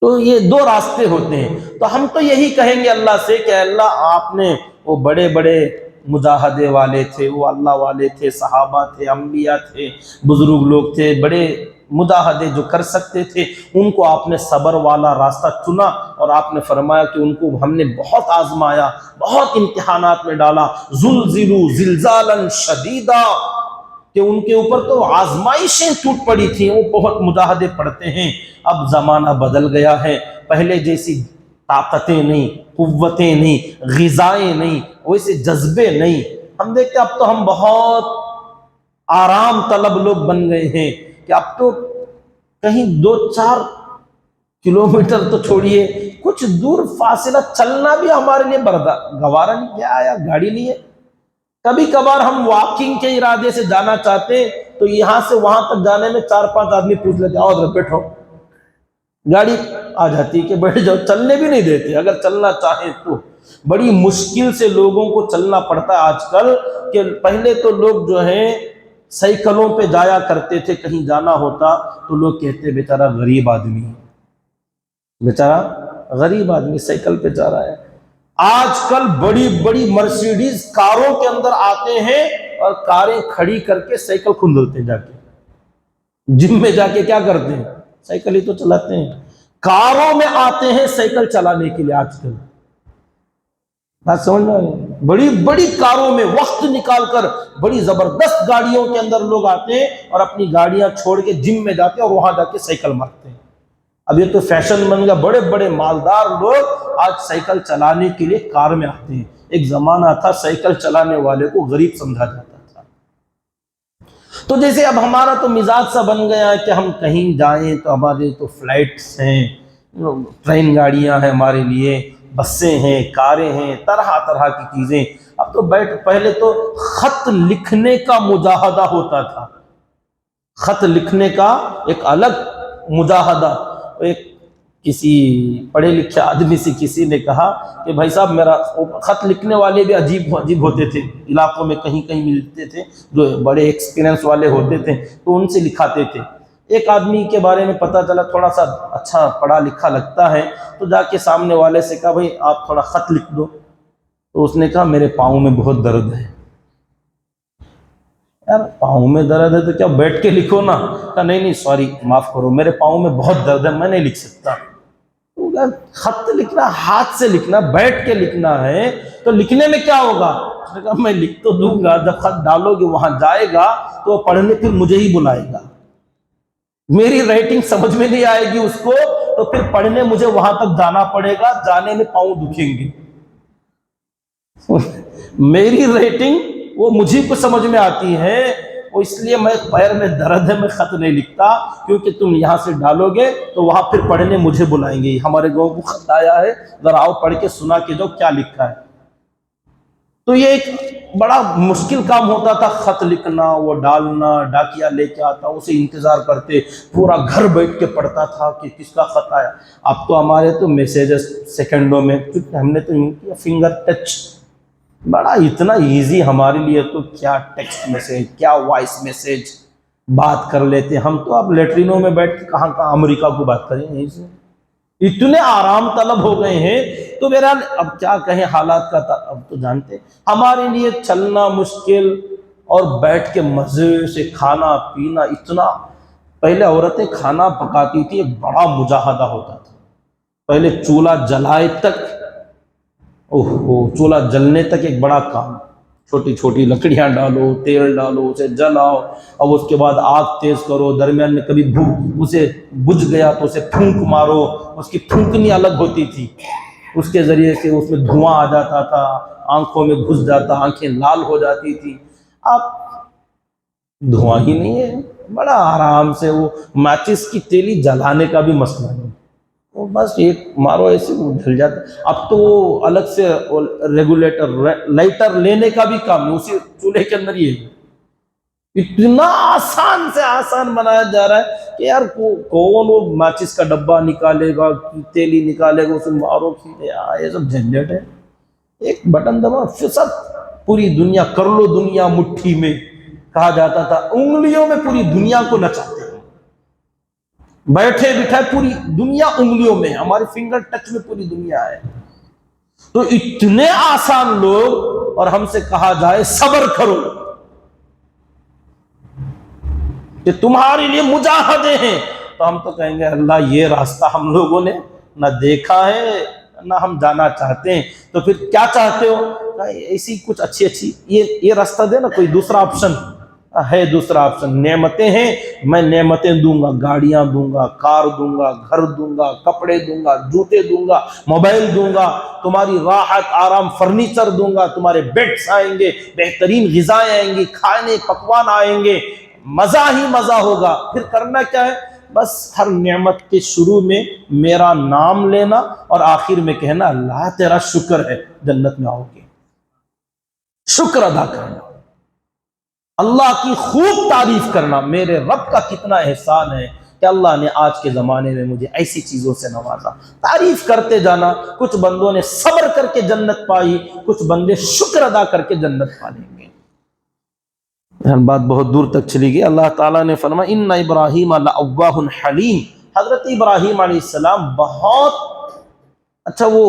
تو تو یہ دو راستے ہوتے ہیں. تو ہم تو یہی کہیں گے اللہ سے کہ اللہ آپ نے وہ بڑے بڑے مجاہدے والے تھے، وہ اللہ والے تھے، صحابہ تھے، انبیاء تھے، بزرگ لوگ تھے، بڑے مجاہدے جو کر سکتے تھے، ان کو آپ نے صبر والا راستہ چنا، اور آپ نے فرمایا کہ ان کو ہم نے بہت آزمایا، بہت امتحانات میں ڈالا. زلزلوا زلزالا شدیدا، کہ ان کے اوپر تو آزمائشیں ٹوٹ پڑی تھیں، وہ بہت مجاہدے پڑھتے ہیں. اب زمانہ بدل گیا ہے، پہلے جیسی طاقتیں نہیں، قوتیں نہیں، غذائیں نہیں، ویسے جذبے نہیں. ہم دیکھتے اب تو ہم بہت آرام طلب لوگ بن گئے ہیں کہ اب تو کہیں 2-4 کلومیٹر تو چھوڑیے، کچھ دور فاصلہ چلنا بھی ہمارے لیے گوارا نہیں. کیا آیا گاڑی نہیں ہے. کبھی کبھار ہم واکنگ کے ارادے سے جانا چاہتے ہیں تو یہاں سے وہاں تک جانے میں 4-5 آدمی پوچھ لیتے آؤ ذرا بیٹھو. گاڑی آ جاتی کہ بیٹھ جاؤ، چلنے بھی نہیں دیتے اگر چلنا چاہیں تو. بڑی مشکل سے لوگوں کو چلنا پڑتا ہے آج کل. کہ پہلے تو لوگ جو ہیں سائیکلوں پہ جایا کرتے تھے، کہیں جانا ہوتا تو لوگ کہتے بیچارہ غریب آدمی، بیچارہ غریب آدمی سائیکل پہ جا رہا ہے. آج کل بڑی بڑی مرسیڈیز کاروں کے اندر آتے ہیں اور کاریں کھڑی کر کے سائیکل کھندلتے ہیں، جا کے جم میں جا کے کیا کرتے ہیں، سائیکل ہی تو چلاتے ہیں. کاروں میں آتے ہیں سائیکل چلانے کے لیے. آج کل بات سمجھ رہے ہیں، بڑی بڑی کاروں میں وقت نکال کر بڑی زبردست گاڑیوں کے اندر لوگ آتے ہیں اور اپنی گاڑیاں چھوڑ کے جم میں جاتے ہیں اور وہاں جا کے سائیکل مارتے ہیں. اب یہ تو فیشن بن گیا، بڑے بڑے مالدار لوگ آج سائیکل چلانے کے لیے کار میں آتے ہیں. ایک زمانہ تھا سائیکل چلانے والے کو غریب سمجھا جاتا تھا. تو جیسے اب ہمارا تو مزاج سا بن گیا ہے کہ ہم کہیں جائیں تو ہمارے تو فلائٹس ہیں، ٹرین گاڑیاں ہیں، ہمارے لیے بسیں ہیں، کاریں ہیں، طرح طرح کی چیزیں. اب تو پہلے تو خط لکھنے کا مجاہدہ ہوتا تھا، خط لکھنے کا ایک الگ مجاہدہ. ایک کسی پڑھے لکھے آدمی سے کسی نے کہا کہ بھائی صاحب میرا خط لکھنے والے بھی عجیب ہوتے تھے، علاقوں میں کہیں کہیں ملتے تھے جو بڑے ایکسپیرینس والے ہوتے تھے تو ان سے لکھاتے تھے. ایک آدمی کے بارے میں پتہ چلا تھوڑا سا اچھا پڑھا لکھا لگتا ہے، تو جا کے سامنے والے سے کہا بھائی آپ تھوڑا خط لکھ دو. تو اس نے کہا میرے پاؤں میں بہت درد ہے. یار پاؤں میں درد ہے تو کیا بیٹھ کے لکھو نا. کہا نہیں سوری معاف کرو میرے پاؤں میں بہت درد ہے، میں نہیں لکھ سکتا. خط لکھنا ہاتھ سے لکھنا، بیٹھ کے لکھنا ہے تو لکھنے میں کیا ہوگا. اس نے کہا میں لکھ تو دوں گا، جب خط ڈالو گے وہاں جائے گا تو پڑھنے پھر مجھے ہی بلائے گا، میری رائٹنگ سمجھ میں نہیں آئے گی اس کو تو پھر پڑھنے مجھے وہاں تک جانا پڑے گا، جانے میں پاؤں دکھیں گے. میری رائٹنگ وہ مجھے کو سمجھ میں آتی ہے، وہ اس لیے میں پیر میں درد ہے میں خط نہیں لکھتا، کیونکہ تم یہاں سے ڈالو گے تو وہاں پھر پڑھنے مجھے بلائیں گے. ہمارے گاؤں کو خط آیا ہے، ذرا آؤ پڑھ کے سنا کے جو کیا لکھا ہے. تو یہ ایک بڑا مشکل کام ہوتا تھا خط لکھنا، وہ ڈالنا، ڈاکیا لے کے آتا اسے انتظار کرتے، پورا گھر بیٹھ کے پڑھتا تھا کہ کس کا خط آیا. اب تو ہمارے تو میسیجز سیکنڈوں میں، کیونکہ ہم نے تو یوں کیا فنگر ٹچ، بڑا اتنا ایزی ہمارے لیے. تو کیا ٹیکسٹ میسیج، کیا وائس میسیج بات کر لیتے ہم. تو اب لیٹرینوں میں بیٹھ کے کہاں امریکہ کو بات کریں، یہیں سے اتنے آرام طلب ہو گئے ہیں. تو بہرحال اب کیا کہیں حالات کا، اب تو جانتے ہمارے لیے چلنا مشکل اور بیٹھ کے مزے سے کھانا پینا اتنا. پہلے عورتیں کھانا پکاتی تھی، ایک بڑا مجاہدہ ہوتا تھا. پہلے چولہا جلائے تک، چولہا جلنے تک ایک بڑا کام. چھوٹی چھوٹی لکڑیاں ڈالو، تیل ڈالو، اسے جلاؤ، اب اس کے بعد آگ تیز کرو، درمیان میں کبھی اسے بجھ گیا تو اسے پھونک مارو. اس کی پھونکنی الگ ہوتی تھی، اس کے ذریعے سے اس میں دھواں آ جاتا تھا، آنکھوں میں گھس جاتا، آنکھیں لال ہو جاتی تھی. اب دھواں ہی نہیں ہے، بڑا آرام سے وہ ماچس کی تیلی جلانے کا بھی مسئلہ نہیں، وہ بس ایک مارو ایسے وہ جل جاتا. اب تو وہ الگ سے ریگولیٹر لائٹر لینے کا بھی کام نہیں، اسی چولہے کے اندر ہی ہے. اتنا آسان سے آسان بنایا جا رہا ہے کہ یار کون وہ ماچس کا ڈبہ نکالے گا، تیلی نکالے گا، اسے مارو کھیلے، یہ سب جھنجھٹ ہے. ایک بٹن دبا فسد پوری دنیا، کر لو دنیا مٹھی میں کہا جاتا تھا، انگلیوں میں پوری دنیا کو نچاتے ہیں. بیٹھے بٹھائے پوری دنیا انگلیوں میں، ہماری فنگر ٹچ میں پوری دنیا ہے. تو اتنے آسان لوگ، اور ہم سے کہا جائے صبر کرو کہ تمہارے لیے مجاہدے ہیں، تو ہم تو کہیں گے اللہ یہ راستہ ہم لوگوں نے نہ دیکھا ہے نہ ہم جانا چاہتے ہیں. تو پھر کیا چاہتے ہو؟ ایسی کچھ اچھی یہ راستہ دے نا، کوئی دوسرا آپشن ہے. دوسرا آپشن نعمتیں ہیں، میں نعمتیں دوں گا، گاڑیاں دوں گا، کار دوں گا، گھر دوں گا، کپڑے دوں گا، جوتے دوں گا، موبائل دوں گا، تمہاری راحت آرام فرنیچر دوں گا، تمہارے بیڈس آئیں گے، بہترین غذائیں آئیں گی، کھانے پکوان آئیں گے، مزہ ہی مزہ ہوگا. پھر کرنا کیا ہے؟ بس ہر نعمت کے شروع میں میرا نام لینا اور آخر میں کہنا اللہ تیرا شکر ہے، جنت میں آؤ گے. شکر ادا کرنا، اللہ کی خوب تعریف کرنا، میرے رب کا کتنا احسان ہے کہ اللہ نے آج کے زمانے میں مجھے ایسی چیزوں سے نوازا. تعریف کرتے جانا. کچھ بندوں نے صبر کر کے جنت پائی، کچھ بندے شکر ادا کر کے جنت پا لیں گے. بات بہت دور تک چلی گئی. اللہ تعالیٰ نے فرمایا ان ابراہیم لأواہ حلیم. حضرت ابراہیم علیہ السلام بہت اچھا، وہ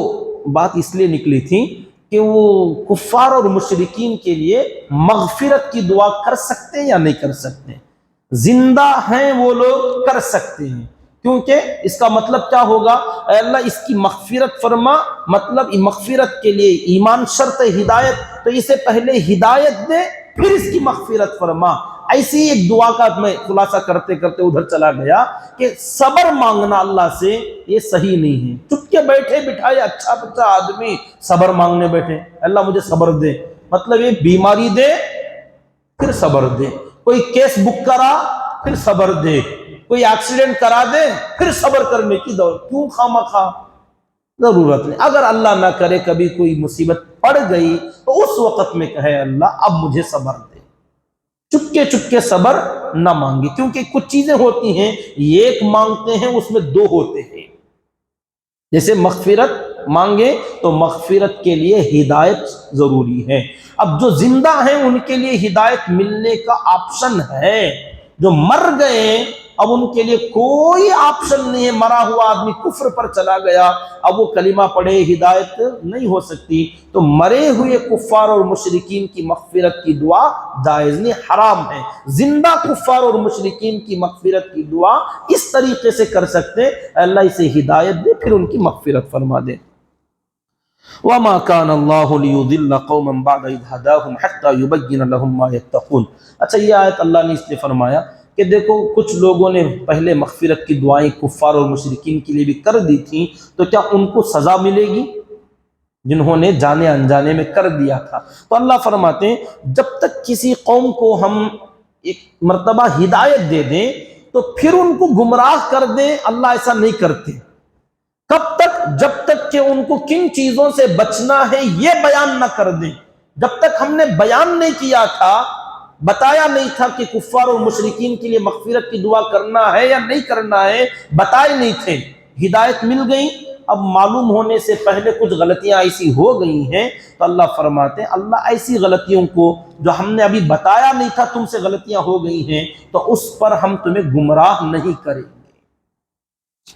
بات اس لیے نکلی تھی کہ وہ کفار اور مشرکین کے لیے مغفرت کی دعا کر سکتے ہیں یا نہیں کر سکتے؟ زندہ ہیں وہ لوگ کر سکتے ہیں، کیونکہ اس کا مطلب کیا ہوگا؟ اے اللہ اس کی مغفرت فرما، مطلب مغفرت کے لیے ایمان شرط ہے، ہدایت، تو اسے پہلے ہدایت دے پھر اس کی مغفرت فرما. ایسی ایک دعا کا میں خلاصہ کرتے کرتے ادھر چلا گیا کہ صبر مانگنا اللہ سے یہ صحیح نہیں ہے. چپ کے بیٹھے بٹھائے اچھا بچہ آدمی صبر مانگنے بیٹھے، اللہ مجھے صبر دے، مطلب یہ بیماری دے پھر صبر دے، کوئی کیس بک کرا پھر صبر دے، کوئی ایکسیڈنٹ کرا دے پھر صبر کرنے کی دور. کیوں خواہ ضرورت نہیں. اگر اللہ نہ کرے کبھی کوئی مصیبت پڑ گئی تو اس وقت میں کہے اللہ اب مجھے صبر دے. چپکے صبر نہ مانگے، کیونکہ کچھ چیزیں ہوتی ہیں ایک مانگتے ہیں اس میں دو ہوتے ہیں. جیسے مغفرت مانگے تو مغفرت کے لیے ہدایت ضروری ہے. اب جو زندہ ہیں ان کے لیے ہدایت ملنے کا آپشن ہے، جو مر گئے اب ان کے لیے کوئی آپشن نہیں ہے. مرا ہوا آدمی کفر پر چلا گیا، اب وہ کلمہ پڑھے ہدایت نہیں ہو سکتی. تو مرے ہوئے کفار اور مشرکین کی مغفرت کی دعا جائز نہیں، حرام ہے. زندہ کفار اور مشرکین کی مغفرت کی دعا اس طریقے سے کر سکتے، اللہ اسے ہدایت دے پھر ان کی مغفرت فرما دے. وما كان الله ليضل قوما بعد إذ هداهم حتى يبين لهم ما يتقون. اچھا، یہ آیت اللہ نے اس لیے فرمایا کہ دیکھو کچھ لوگوں نے پہلے مغفرت کی دعائیں کفار اور مشرکین کے لیے بھی کر دی تھیں، تو کیا ان کو سزا ملے گی جنہوں نے جانے انجانے میں کر دیا تھا؟ تو اللہ فرماتے ہیں جب تک کسی قوم کو ہم ایک مرتبہ ہدایت دے دیں تو پھر ان کو گمراہ کر دیں، اللہ ایسا نہیں کرتے. کب تک؟ جب تک کہ ان کو کن چیزوں سے بچنا ہے یہ بیان نہ کر دیں. جب تک ہم نے بیان نہیں کیا تھا، بتایا نہیں تھا کہ کفار اور مشرکین کے لیے مغفرت کی دعا کرنا ہے یا نہیں کرنا ہے، بتائے نہیں تھے، ہدایت مل گئی. اب معلوم ہونے سے پہلے کچھ غلطیاں ایسی ہو گئی ہیں تو اللہ فرماتے ہیں اللہ ایسی غلطیوں کو جو ہم نے ابھی بتایا نہیں تھا تم سے غلطیاں ہو گئی ہیں تو اس پر ہم تمہیں گمراہ نہیں کریں گے.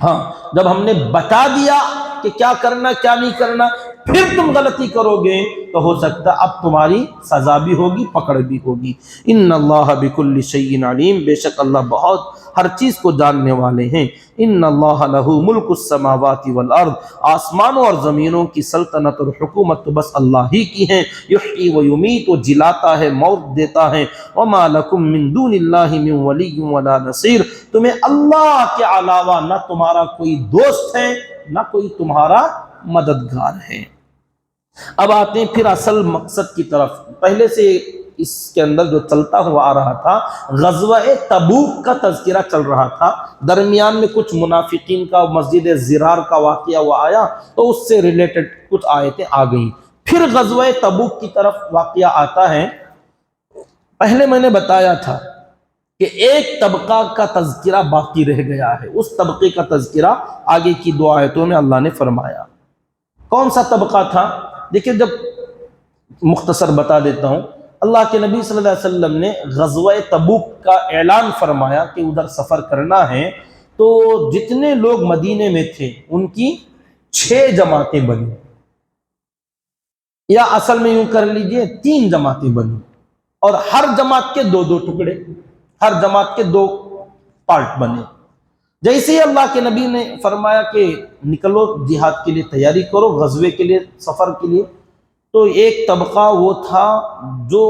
ہاں، جب ہم نے بتا دیا کہ کیا کرنا کیا نہیں کرنا، پھر تم غلطی کرو گے تو ہو سکتا اب تمہاری سزا بھی ہوگی، پکڑ بھی ہوگی. ان اللہ بکل شیء علیم، بے شک اللہ بہت ہر چیز کو جاننے والے ہیں. ان اللہ لہ ملک السماوات والارض، آسمانوں اور زمینوں کی سلطنت اور حکومت تو بس اللہ ہی کی ہے. یحیی و یمیت، وہ جلاتا ہے موت دیتا ہے. وما لکم من دون اللہ من ولی ولا نصیر، تمہیں اللہ کے علاوہ نہ تمہارا کوئی دوست ہے نہ کوئی تمہارا مددگار ہے. اب آتے ہیں پھر اصل مقصد کی طرف. پہلے سے اس کے اندر جو چلتا ہوا آ رہا تھا، غزوہ تبوک کا تذکرہ چل رہا تھا. درمیان میں کچھ منافقین کا مسجد زرار کا واقعہ وہ آیا تو اس سے ریلیٹڈ کچھ آیتیں آ گئیں. پھر غزوہ تبوک کی طرف واقعہ آتا ہے. پہلے میں نے بتایا تھا کہ ایک طبقہ کا تذکرہ باقی رہ گیا ہے، اس طبقے کا تذکرہ آگے کی دو آیتوں میں اللہ نے فرمایا. کون سا طبقہ تھا؟ دیکھیں، جب مختصر بتا دیتا ہوں. اللہ کے نبی صلی اللہ علیہ وسلم نے غزوہ تبوک کا اعلان فرمایا کہ ادھر سفر کرنا ہے تو جتنے لوگ مدینے میں تھے ان کی 6 جماعتیں بنی، یا اصل میں یوں کر لیجئے 3 جماعتیں بنی، اور ہر جماعت کے 2 ٹکڑے، ہر جماعت کے 2 پارٹ بنے۔ جیسے ہی اللہ کے نبی نے فرمایا کہ نکلو جہاد کے لیے تیاری کرو، غزوے کے لیے، سفر کے لیے، تو ایک طبقہ وہ تھا جو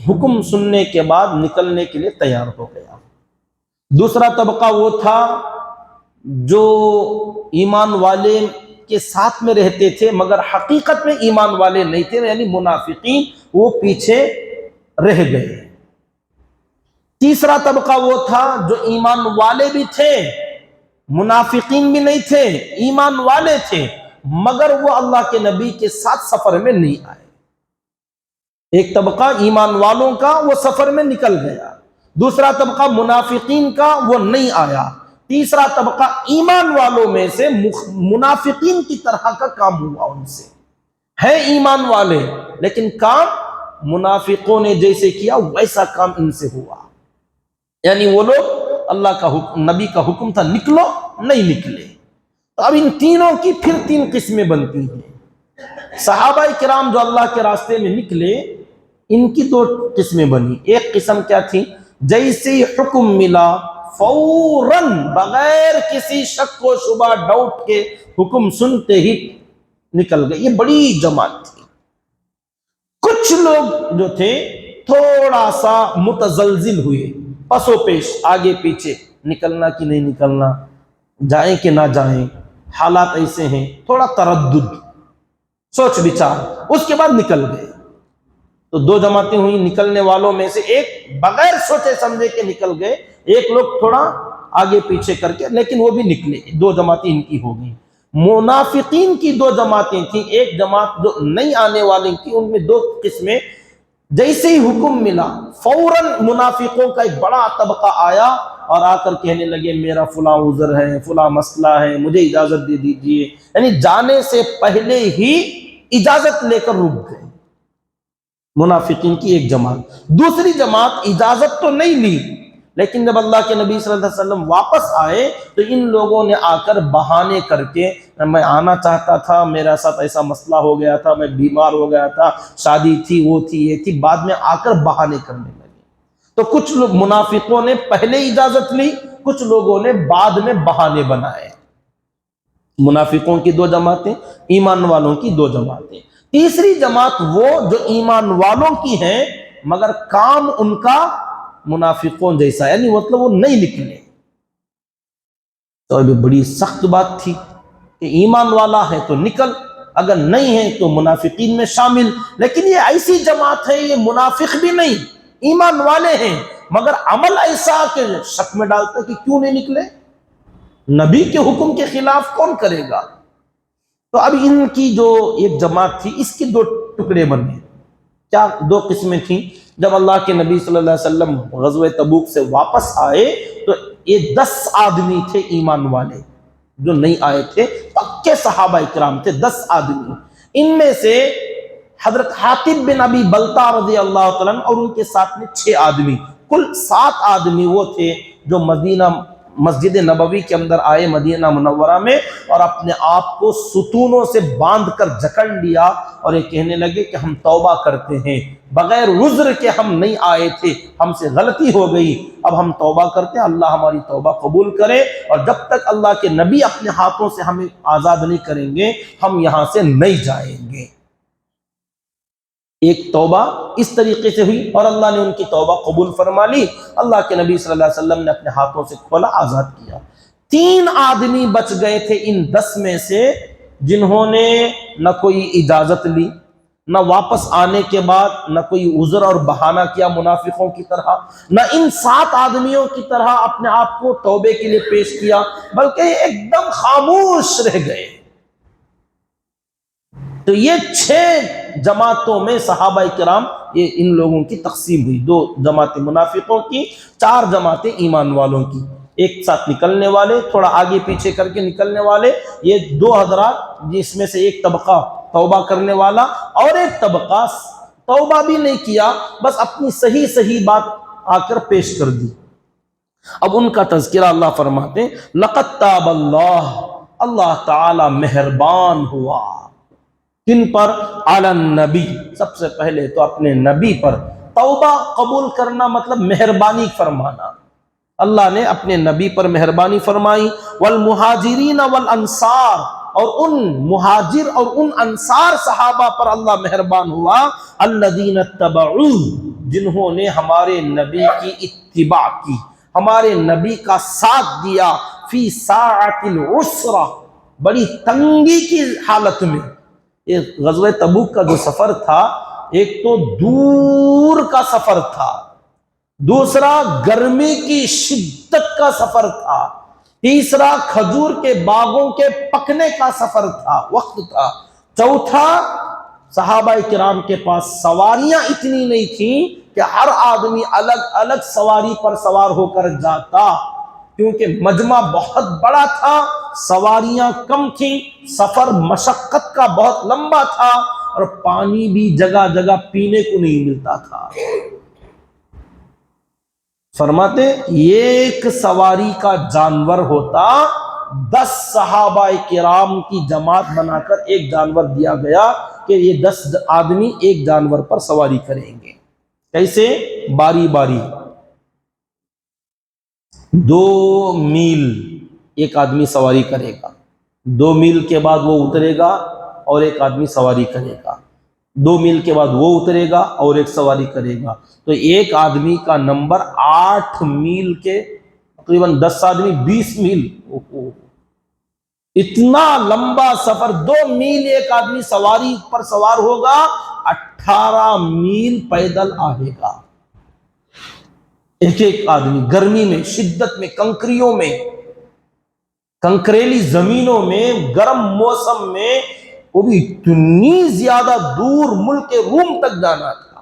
حکم سننے کے بعد نکلنے کے لیے تیار ہو گیا، دوسرا طبقہ وہ تھا جو ایمان والے کے ساتھ میں رہتے تھے مگر حقیقت میں ایمان والے نہیں تھے، یعنی منافقین، وہ پیچھے رہ گئے۔ تیسرا طبقہ وہ تھا جو ایمان والے بھی تھے، منافقین بھی نہیں تھے، ایمان والے تھے، مگر وہ اللہ کے نبی کے ساتھ سفر میں نہیں آئے۔ ایک طبقہ ایمان والوں کا وہ سفر میں نکل گیا، دوسرا طبقہ منافقین کا وہ نہیں آیا، تیسرا طبقہ ایمان والوں میں سے منافقین کی طرح کا کام ہوا، ان سے ہے ایمان والے لیکن کام منافقوں نے جیسے کیا ویسا کام ان سے ہوا، یعنی وہ لوگ اللہ کا حکم، نبی کا حکم تھا نکلو، نہیں نکلے۔ تو اب ان تینوں کی پھر 3 قسمیں بنتی ہیں۔ صحابہ کرام جو اللہ کے راستے میں نکلے، ان کی 2 قسمیں بنی۔ ایک قسم کیا تھی؟ جیسے ہی حکم ملا فوراً بغیر کسی شک و شبہ ڈاؤٹ کے حکم سنتے ہی نکل گئے، یہ بڑی جماعت تھی۔ کچھ لوگ جو تھے تھوڑا سا متزلزل ہوئے، پسو پیش، آگے پیچھے، نکلنا کہ نہیں نکلنا، جائیں کہ نہ جائیں، حالات ایسے ہیں، تھوڑا تردد، سوچ بچار، اس کے بعد نکل گئے۔ تو 2 جماعتیں ہوئی، نکلنے والوں میں سے ایک بغیر سوچے سمجھے کے نکل گئے، ایک لوگ تھوڑا آگے پیچھے کر کے، لیکن وہ بھی نکلے، 2 جماعتیں ان کی ہو گئیں۔ منافقین کی 2 جماعتیں تھیں، ایک جماعت جو نہیں آنے والی تھی، ان میں 2 قسمیں۔ جیسے ہی حکم ملا فوراً منافقوں کا ایک بڑا طبقہ آیا اور آ کر کہنے لگے میرا فلاں عذر ہے، فلاں مسئلہ ہے، مجھے اجازت دے دیجئے، یعنی جانے سے پہلے ہی اجازت لے کر رک گئے۔ منافقین کی ایک جماعت، دوسری جماعت اجازت تو نہیں لی، لیکن جب اللہ کے نبی صلی اللہ علیہ وسلم واپس آئے تو ان لوگوں نے آ کر بہانے کر کے، میں آنا چاہتا تھا، میرا ساتھ ایسا مسئلہ ہو گیا تھا، میں بیمار ہو گیا تھا، شادی تھی، وہ تھی، یہ تھی، بعد میں آ کر بہانے کرنے لگے۔ تو کچھ لوگ منافقوں نے پہلے اجازت لی، کچھ لوگوں نے بعد میں بہانے بنائے۔ منافقوں کی 2 جماعتیں، ایمان والوں کی 2 جماعتیں۔ تیسری جماعت وہ جو ایمان والوں کی ہیں مگر کام ان کا منافقوں جیسا، یعنی مطلب وہ نہیں نکلے۔ تو یہ بڑی سخت بات تھی کہ ایمان والا ہے تو نکل، اگر نہیں ہے تو منافقین میں شامل۔ لیکن یہ ایسی جماعت ہے، یہ منافق بھی نہیں، ایمان والے ہیں، مگر عمل ایسا کہ شک میں ڈالتا کہ کیوں نہیں نکلے، نبی کے حکم کے خلاف کون کرے گا۔ تو اب ان کی جو ایک جماعت تھی، اس کی 2 ٹکڑے بنے۔ کیا 2 قسمیں تھیں؟ جب اللہ کے نبی صلی اللہ علیہ وسلم غزوہ تبوک سے واپس آئے تو یہ 10 آدمی تھے ایمان والے جو نہیں آئے تھے، پکے صحابہ کرام تھے، 10 آدمی۔ ان میں سے حضرت حاطب بن ابی بلتہ رضی اللہ تعالیٰ عنہ اور ان کے ساتھ میں 6 آدمی، کل 7 آدمی وہ تھے جو مدینہ مسجد نبوی کے اندر آئے، مدینہ منورہ میں، اور اپنے آپ کو ستونوں سے باندھ کر جکڑ لیا اور یہ کہنے لگے کہ ہم توبہ کرتے ہیں، بغیر عذر کے ہم نہیں آئے تھے، ہم سے غلطی ہو گئی، اب ہم توبہ کرتے ہیں، اللہ ہماری توبہ قبول کرے، اور جب تک اللہ کے نبی اپنے ہاتھوں سے ہمیں آزاد نہیں کریں گے ہم یہاں سے نہیں جائیں گے۔ ایک توبہ اس طریقے سے ہوئی اور اللہ نے ان کی توبہ قبول فرما لی، اللہ کے نبی صلی اللہ علیہ وسلم نے اپنے ہاتھوں سے کھولا، آزاد کیا۔ 3 آدمی بچ گئے تھے ان 10 میں سے جنہوں نے نہ کوئی اجازت لی، نہ واپس آنے کے بعد نہ کوئی عذر اور بہانہ کیا منافقوں کی طرح، نہ ان 7 آدمیوں کی طرح اپنے آپ کو توبے کے لیے پیش کیا، بلکہ ایک دم خاموش رہ گئے۔ تو یہ 6 جماعتوں میں صحابہ کرام، یہ ان لوگوں کی تقسیم ہوئی، 2 جماعتیں منافقوں کی، 4 جماعتیں ایمان والوں کی، ایک ساتھ نکلنے والے، تھوڑا آگے پیچھے کر کے نکلنے والے، یہ 2 حضرات جس میں سے ایک طبقہ توبہ کرنے والا اور ایک طبقہ توبہ بھی نہیں کیا، بس اپنی صحیح بات آ کر پیش کر دی۔ اب ان کا تذکرہ اللہ فرماتے ہیں لقد تاب اللہ، اللہ تعالی مہربان ہوا کن پر؟ علی النبی، سب سے پہلے تو اپنے نبی پر۔ توبہ قبول کرنا مطلب مہربانی فرمانا، اللہ نے اپنے نبی پر مہربانی فرمائی، والمہاجرین والانصار، اور ان مہاجر اور ان انصار صحابہ پر اللہ مہربان ہوا، الذین اتبعوہ، جنہوں نے ہمارے نبی کی اتباع کی، ہمارے نبی کا ساتھ دیا، فی ساعۃ العسرہ، بڑی تنگی کی حالت میں۔ یہ غزوہ تبوک کا جو سفر تھا، ایک تو دور کا سفر تھا، دوسرا گرمی کی شدت کا سفر تھا، تیسرا کھجور کے باغوں کے پکنے کا سفر تھا، وقت تھا، چوتھا صحابہ کرام کے پاس سواریاں اتنی نہیں تھیں کہ ہر آدمی الگ الگ سواری پر سوار ہو کر جاتا، کیونکہ مجمع بہت بڑا تھا، سواریاں کم تھیں، سفر مشقت کا بہت لمبا تھا، اور پانی بھی جگہ جگہ پینے کو نہیں ملتا تھا۔ فرماتے ایک سواری کا جانور ہوتا، 10 صحابہ کرام کی جماعت بنا کر ایک جانور دیا گیا کہ یہ 10 آدمی ایک جانور پر سواری کریں گے۔ کیسے؟ باری باری، 2 میل ایک آدمی سواری کرے گا، 2 میل کے بعد وہ اترے گا اور ایک آدمی سواری کرے گا، 2 میل کے بعد وہ اترے گا اور ایک سواری کرے گا، تو ایک آدمی کا نمبر 8 میل کے تقریباً 10 آدمی 20 میل، اتنا لمبا سفر، 2 میل ایک آدمی سواری پر سوار ہوگا، 18 میل پیدل آئے گا ایک آدمی، گرمی میں، شدت میں، کنکریوں میں، کنکریلی زمینوں میں، گرم موسم میں، وہ بھی اتنی زیادہ دور ملک روم تک جانا تھا۔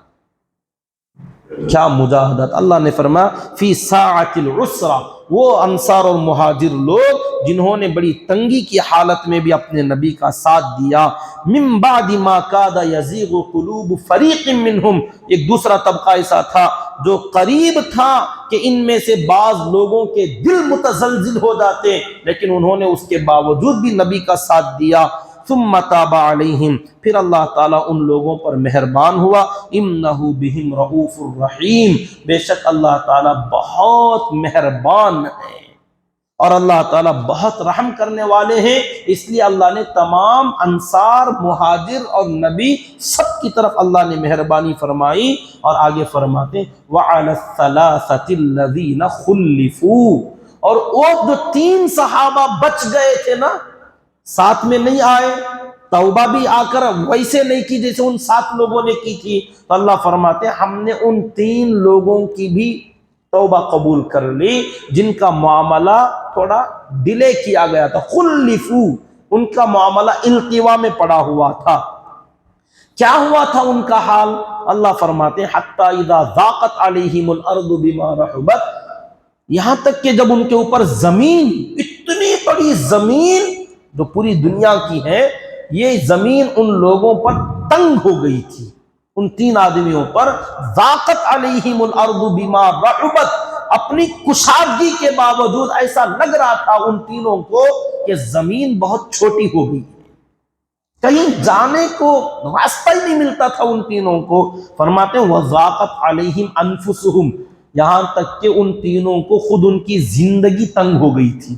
کیا مجاہدت! اللہ نے فرمایا فی ساعۃ العسرہ، وہ انصار اور مہاجر لوگ جنہوں نے بڑی تنگی کی حالت میں بھی اپنے نبی کا ساتھ دیا، من بعد ما کاد یزیغ قلوب فریق منہم، ایک دوسرا طبقہ ایسا تھا جو قریب تھا کہ ان میں سے بعض لوگوں کے دل متزلزل ہو جاتے، لیکن انہوں نے اس کے باوجود بھی نبی کا ساتھ دیا۔ ثم تاب علیہم، پھر اللہ تعالیٰ ان لوگوں پر مہربان ہوا، انہ بہم رؤوف الرحیم، بے شک اللہ تعالیٰ بہت مہربان ہے اور اللہ تعالیٰ بہت رحم کرنے والے ہیں۔ اس لیے اللہ نے تمام انصار، مہاجر اور نبی سب کی طرف اللہ نے مہربانی فرمائی، اور آگے فرماتے وعلی الثلاثۃ الذین خلفوا، اور وہ جو 3 صحابہ بچ گئے تھے نا، ساتھ میں نہیں آئے، توبہ بھی آ کر ویسے نہیں کی جیسے ان 7 لوگوں نے کی تھی، تو اللہ فرماتے ہیں ہم نے ان 3 لوگوں کی بھی توبہ قبول کر لی جن کا معاملہ تھوڑا ڈیلے کیا گیا تھا، خلفو، ان کا معاملہ التوا میں پڑا ہوا تھا۔ کیا ہوا تھا ان کا حال؟ اللہ فرماتے ہیں حتی اذا ضاقت علیہم الارض بما رحبت، یہاں تک کہ جب ان کے اوپر زمین، اتنی بڑی زمین جو پوری دنیا کی ہے، یہ زمین ان لوگوں پر تنگ ہو گئی تھی، ان 3 آدمیوں پر، ضاقت علیہم الارض بما رحبت، اپنی کشادگی کے باوجود ایسا لگ رہا تھا ان تینوں کو کہ زمین بہت چھوٹی ہو گئی، کہیں جانے کو راستہ ہی نہیں ملتا تھا ان تینوں کو۔ فرماتے ہیں وضاقت علیہم انفسہم، یہاں تک کہ ان تینوں کو خود ان کی زندگی تنگ ہو گئی تھی۔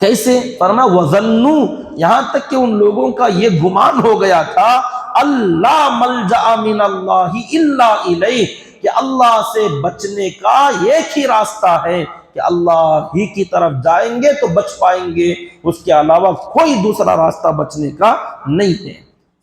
کیسے؟ فرمایا وظنوا، یہاں تک کہ ان لوگوں کا یہ گمان ہو گیا تھا اللہ ملجأ من اللہ الا الیہ، کہ اللہ سے بچنے کا ایک ہی راستہ ہے کہ اللہ ہی کی طرف جائیں گے تو بچ پائیں گے، اس کے علاوہ کوئی دوسرا راستہ بچنے کا نہیں ہے۔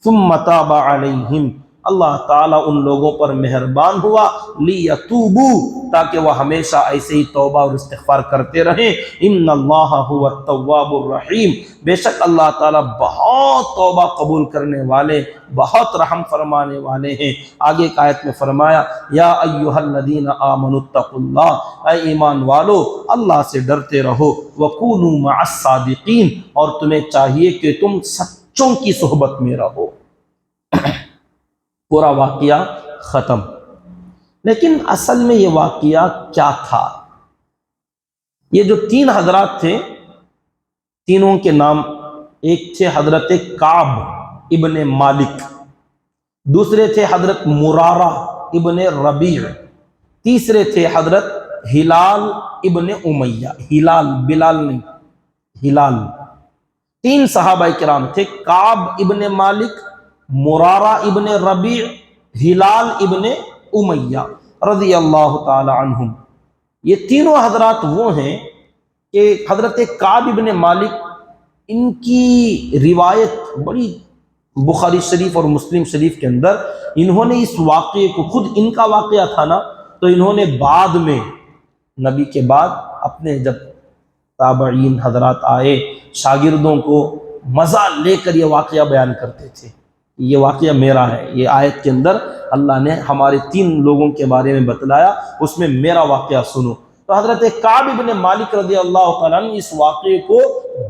ثم تاب علیہم، اللہ تعالیٰ ان لوگوں پر مہربان ہوا، لیتوبوا، تاکہ وہ ہمیشہ ایسے ہی توبہ اور استغفار کرتے رہیں، ان اللہ هو التواب الرحیم، بے شک اللہ تعالیٰ بہت توبہ قبول کرنے والے، بہت رحم فرمانے والے ہیں۔ آگے ایک آیت میں فرمایا یا ایھا الذین آمنوا اتقوا اللہ، اے ایمان والو اللہ سے ڈرتے رہو، وکونوا مع الصادقین، اور تمہیں چاہیے کہ تم سچوں کی صحبت میں رہو۔ پورا واقعہ ختم، لیکن اصل میں یہ واقعہ کیا تھا؟ یہ جو تین حضرات تھے، تینوں کے نام، ایک تھے حضرت کعب ابن مالک، دوسرے تھے حضرت مرارہ ابن ربیع، تیسرے تھے حضرت ہلال ابن امیہ، ہلال بلال نہیں، ہلال۔ تین صحابہ کرام تھے، کعب ابن مالک، مرارہ ابن ربیع، ہلال ابن امیہ رضی اللہ تعالی عنہم۔ یہ تینوں حضرات وہ ہیں کہ حضرت کعب ابن مالک، ان کی روایت بڑی بخاری شریف اور مسلم شریف کے اندر، انہوں نے اس واقعے کو، خود ان کا واقعہ تھا نا، تو انہوں نے بعد میں نبی کے بعد اپنے جب تابعین حضرات آئے، شاگردوں کو مزہ لے کر یہ واقعہ بیان کرتے تھے، یہ واقعہ میرا ہے، یہ آیت کے اندر اللہ نے ہمارے تین لوگوں کے بارے میں بتلایا، اس میں میرا واقعہ سنو۔ تو حضرت کعب ابن مالک رضی اللہ تعالیٰ عنہ اس واقعے کو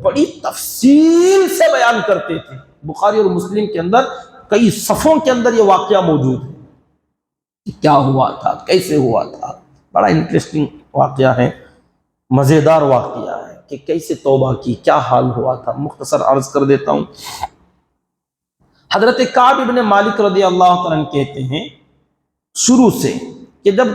بڑی تفصیل سے بیان کرتے تھے، بخاری اور مسلم کے اندر کئی صفوں کے اندر یہ واقعہ موجود ہے کہ کیا ہوا تھا، کیسے ہوا تھا۔ بڑا انٹرسٹنگ واقعہ ہے، مزیدار واقعہ ہے کہ کیسے توبہ کی، کیا حال ہوا تھا۔ مختصر عرض کر دیتا ہوں۔ حضرت کعب ابن مالک رضی اللہ تعالیٰ عنہ کہتے ہیں شروع سے کہ جب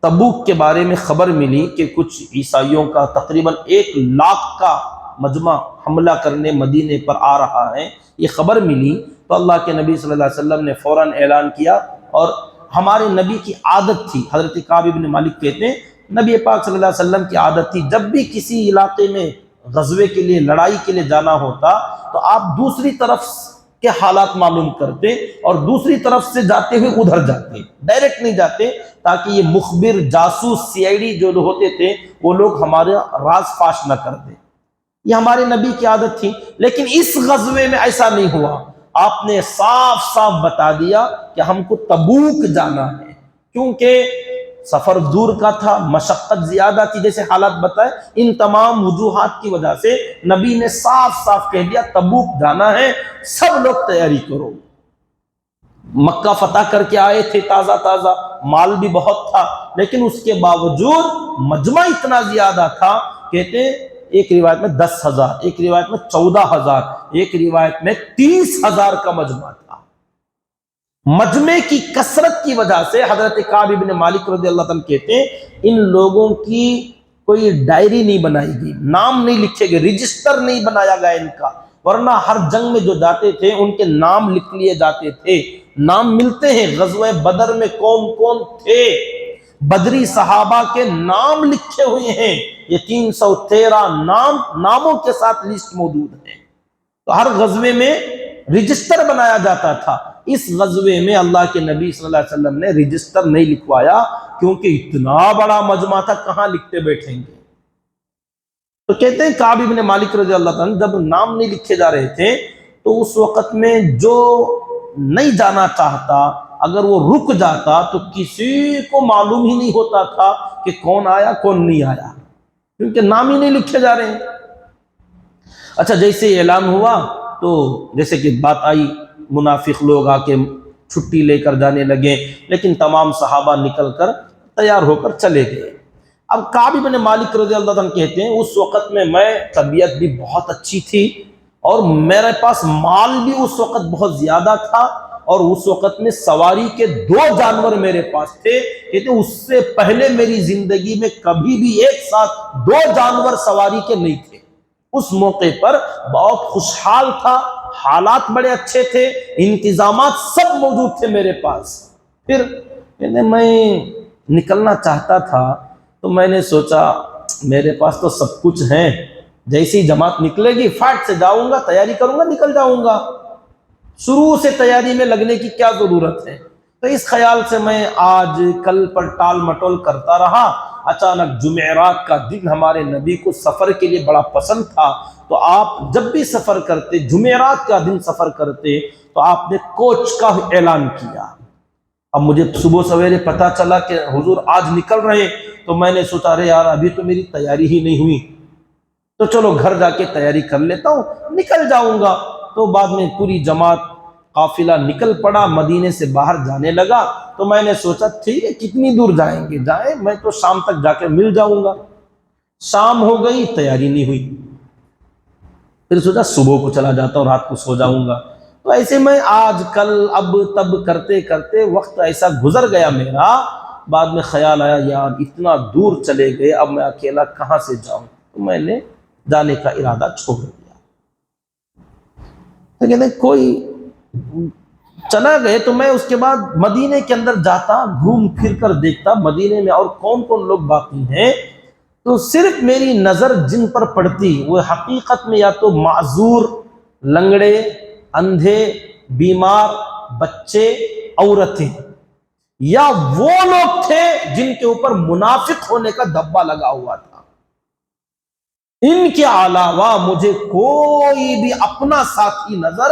تبوک کے بارے میں خبر ملی کہ کچھ عیسائیوں کا تقریباً 1,00,000 کا مجمع حملہ کرنے مدینے پر آ رہا ہے، یہ خبر ملی تو اللہ کے نبی صلی اللہ علیہ وسلم نے فوراً اعلان کیا، اور ہمارے نبی کی عادت تھی، حضرت کعب ابن مالک کہتے ہیں نبی پاک صلی اللہ علیہ وسلم کی عادت تھی، جب بھی کسی علاقے میں غزوے کے لیے، لڑائی کے لیے جانا ہوتا تو آپ دوسری طرف کے حالات معلوم کرتے اور دوسری طرف سے جاتے ہوئے ادھر جاتے، ڈائریکٹ نہیں جاتے، تاکہ یہ مخبر، جاسوس، سی آئی ڈی جو ہوتے تھے وہ لوگ ہمارا راز فاش نہ کر دیں۔ یہ ہمارے نبی کی عادت تھی، لیکن اس غزوے میں ایسا نہیں ہوا۔ آپ نے صاف صاف بتا دیا کہ ہم کو تبوک جانا ہے، کیونکہ سفر دور کا تھا، مشقت زیادہ تھی، جیسے حالات بتائے، ان تمام وجوہات کی وجہ سے نبی نے صاف صاف کہہ دیا تبوک جانا ہے، سب لوگ تیاری کرو۔ مکہ فتح کر کے آئے تھے تازہ تازہ، مال بھی بہت تھا، لیکن اس کے باوجود مجمع اتنا زیادہ تھا، کہتے ایک روایت میں 10,000، ایک روایت میں 14,000، ایک روایت میں 30,000 کا مجمع تھا۔ مجمع کی کثرت کی وجہ سے حضرت کعب ابن مالک رضی اللہ عنہ کہتے ہیں ان لوگوں کی کوئی ڈائری نہیں بنائی گئی، نام نہیں لکھے گئے، رجسٹر نہیں بنایا گیا ان کا، ورنہ ہر جنگ میں جو جاتے تھے ان کے نام لکھ لیے جاتے تھے۔ نام ملتے ہیں، غزوہ بدر میں کون کون تھے، بدری صحابہ کے نام لکھے ہوئے ہیں، یہ 313 ناموں کے ساتھ لسٹ موجود ہے۔ تو ہر غزوے میں رجسٹر بنایا جاتا تھا، اس غزوے میں اللہ کے نبی صلی اللہ علیہ وسلم نے رجسٹر نہیں لکھوایا، کیونکہ اتنا بڑا مجمع تھا، کہاں لکھتے بیٹھیں گے۔ تو کہتے ہیں کعب ابن مالک رضی اللہ عنہ جب نام نہیں لکھے جا رہے تھے تو اس وقت میں جو نہیں جانا چاہتا اگر وہ رک جاتا تو کسی کو معلوم ہی نہیں ہوتا تھا کہ کون آیا کون نہیں آیا، کیونکہ نام ہی نہیں لکھے جا رہے ہیں۔ اچھا، جیسے اعلان ہوا تو جیسے کہ بات آئی، منافق لوگ آ کے چھٹی لے کر جانے لگے، لیکن تمام صحابہ نکل کر تیار ہو کر چلے گئے۔ اب کعب بن مالک رضی اللہ عنہ کہتے ہیں اس وقت میں طبیعت بھی بہت اچھی تھی اور میرے پاس مال بھی اس وقت بہت زیادہ تھا، اور اس وقت میں سواری کے 2 جانور میرے پاس تھے۔ کہتے ہیں اس سے پہلے میری زندگی میں کبھی بھی ایک ساتھ 2 جانور سواری کے نہیں تھے۔ اس موقع پر بہت خوشحال تھا، حالات بڑے اچھے تھے، انتظامات سب موجود تھے میرے پاس۔ پھر میں نکلنا چاہتا تھا تو میں نے سوچا میرے پاس تو سب کچھ ہیں، جیسی جماعت نکلے گی فٹ سے جاؤں گا، تیاری کروں گا، نکل جاؤں گا، شروع سے تیاری میں لگنے کی کیا ضرورت ہے۔ تو اس خیال سے میں آج کل پر ٹال مٹول کرتا رہا۔ اچانک جمعرات کا دن ہمارے نبی کو سفر کے لیے بڑا پسند تھا، تو آپ جب بھی سفر کرتے، جمعرات کا دن سفر کرتے، تو آپ نے کوچ کا اعلان کیا۔ اب مجھے صبح سویرے پتا چلا کہ حضور آج نکل رہے، تو میں نے سوچا رہے یار ابھی تو میری تیاری ہی نہیں ہوئی، تو چلو گھر جا کے تیاری کر لیتا ہوں، نکل جاؤں گا۔ تو بعد میں پوری جماعت قافلہ نکل پڑا، مدینے سے باہر جانے لگا، تو میں نے سوچا ٹھیک ہے کتنی دور جائیں گے، جائیں، میں تو شام تک جا کے مل جاؤں گا۔ شام ہو گئی، تیاری نہیں ہوئی، پھر سوچا صبح کو چلا جاتا ہوں، رات کو سو جاؤں گا۔ تو ایسے میں آج کل اب تب کرتے کرتے وقت ایسا گزر گیا میرا، بعد میں خیال آیا یار اتنا دور چلے گئے، اب میں اکیلا کہاں سے جاؤں، تو میں نے جانے کا ارادہ چھوڑ دیا۔ تو کہتے ہیں کوئی چلا گئے، تو میں اس کے بعد مدینے کے اندر جاتا، گھوم پھر کر دیکھتا مدینے میں اور کون کون لوگ باقی ہیں، تو صرف میری نظر جن پر پڑتی وہ حقیقت میں یا تو معذور، لنگڑے، اندھے، بیمار، بچے، عورتیں، یا وہ لوگ تھے جن کے اوپر منافق ہونے کا دھبا لگا ہوا تھا۔ ان کے علاوہ مجھے کوئی بھی اپنا ساتھی نظر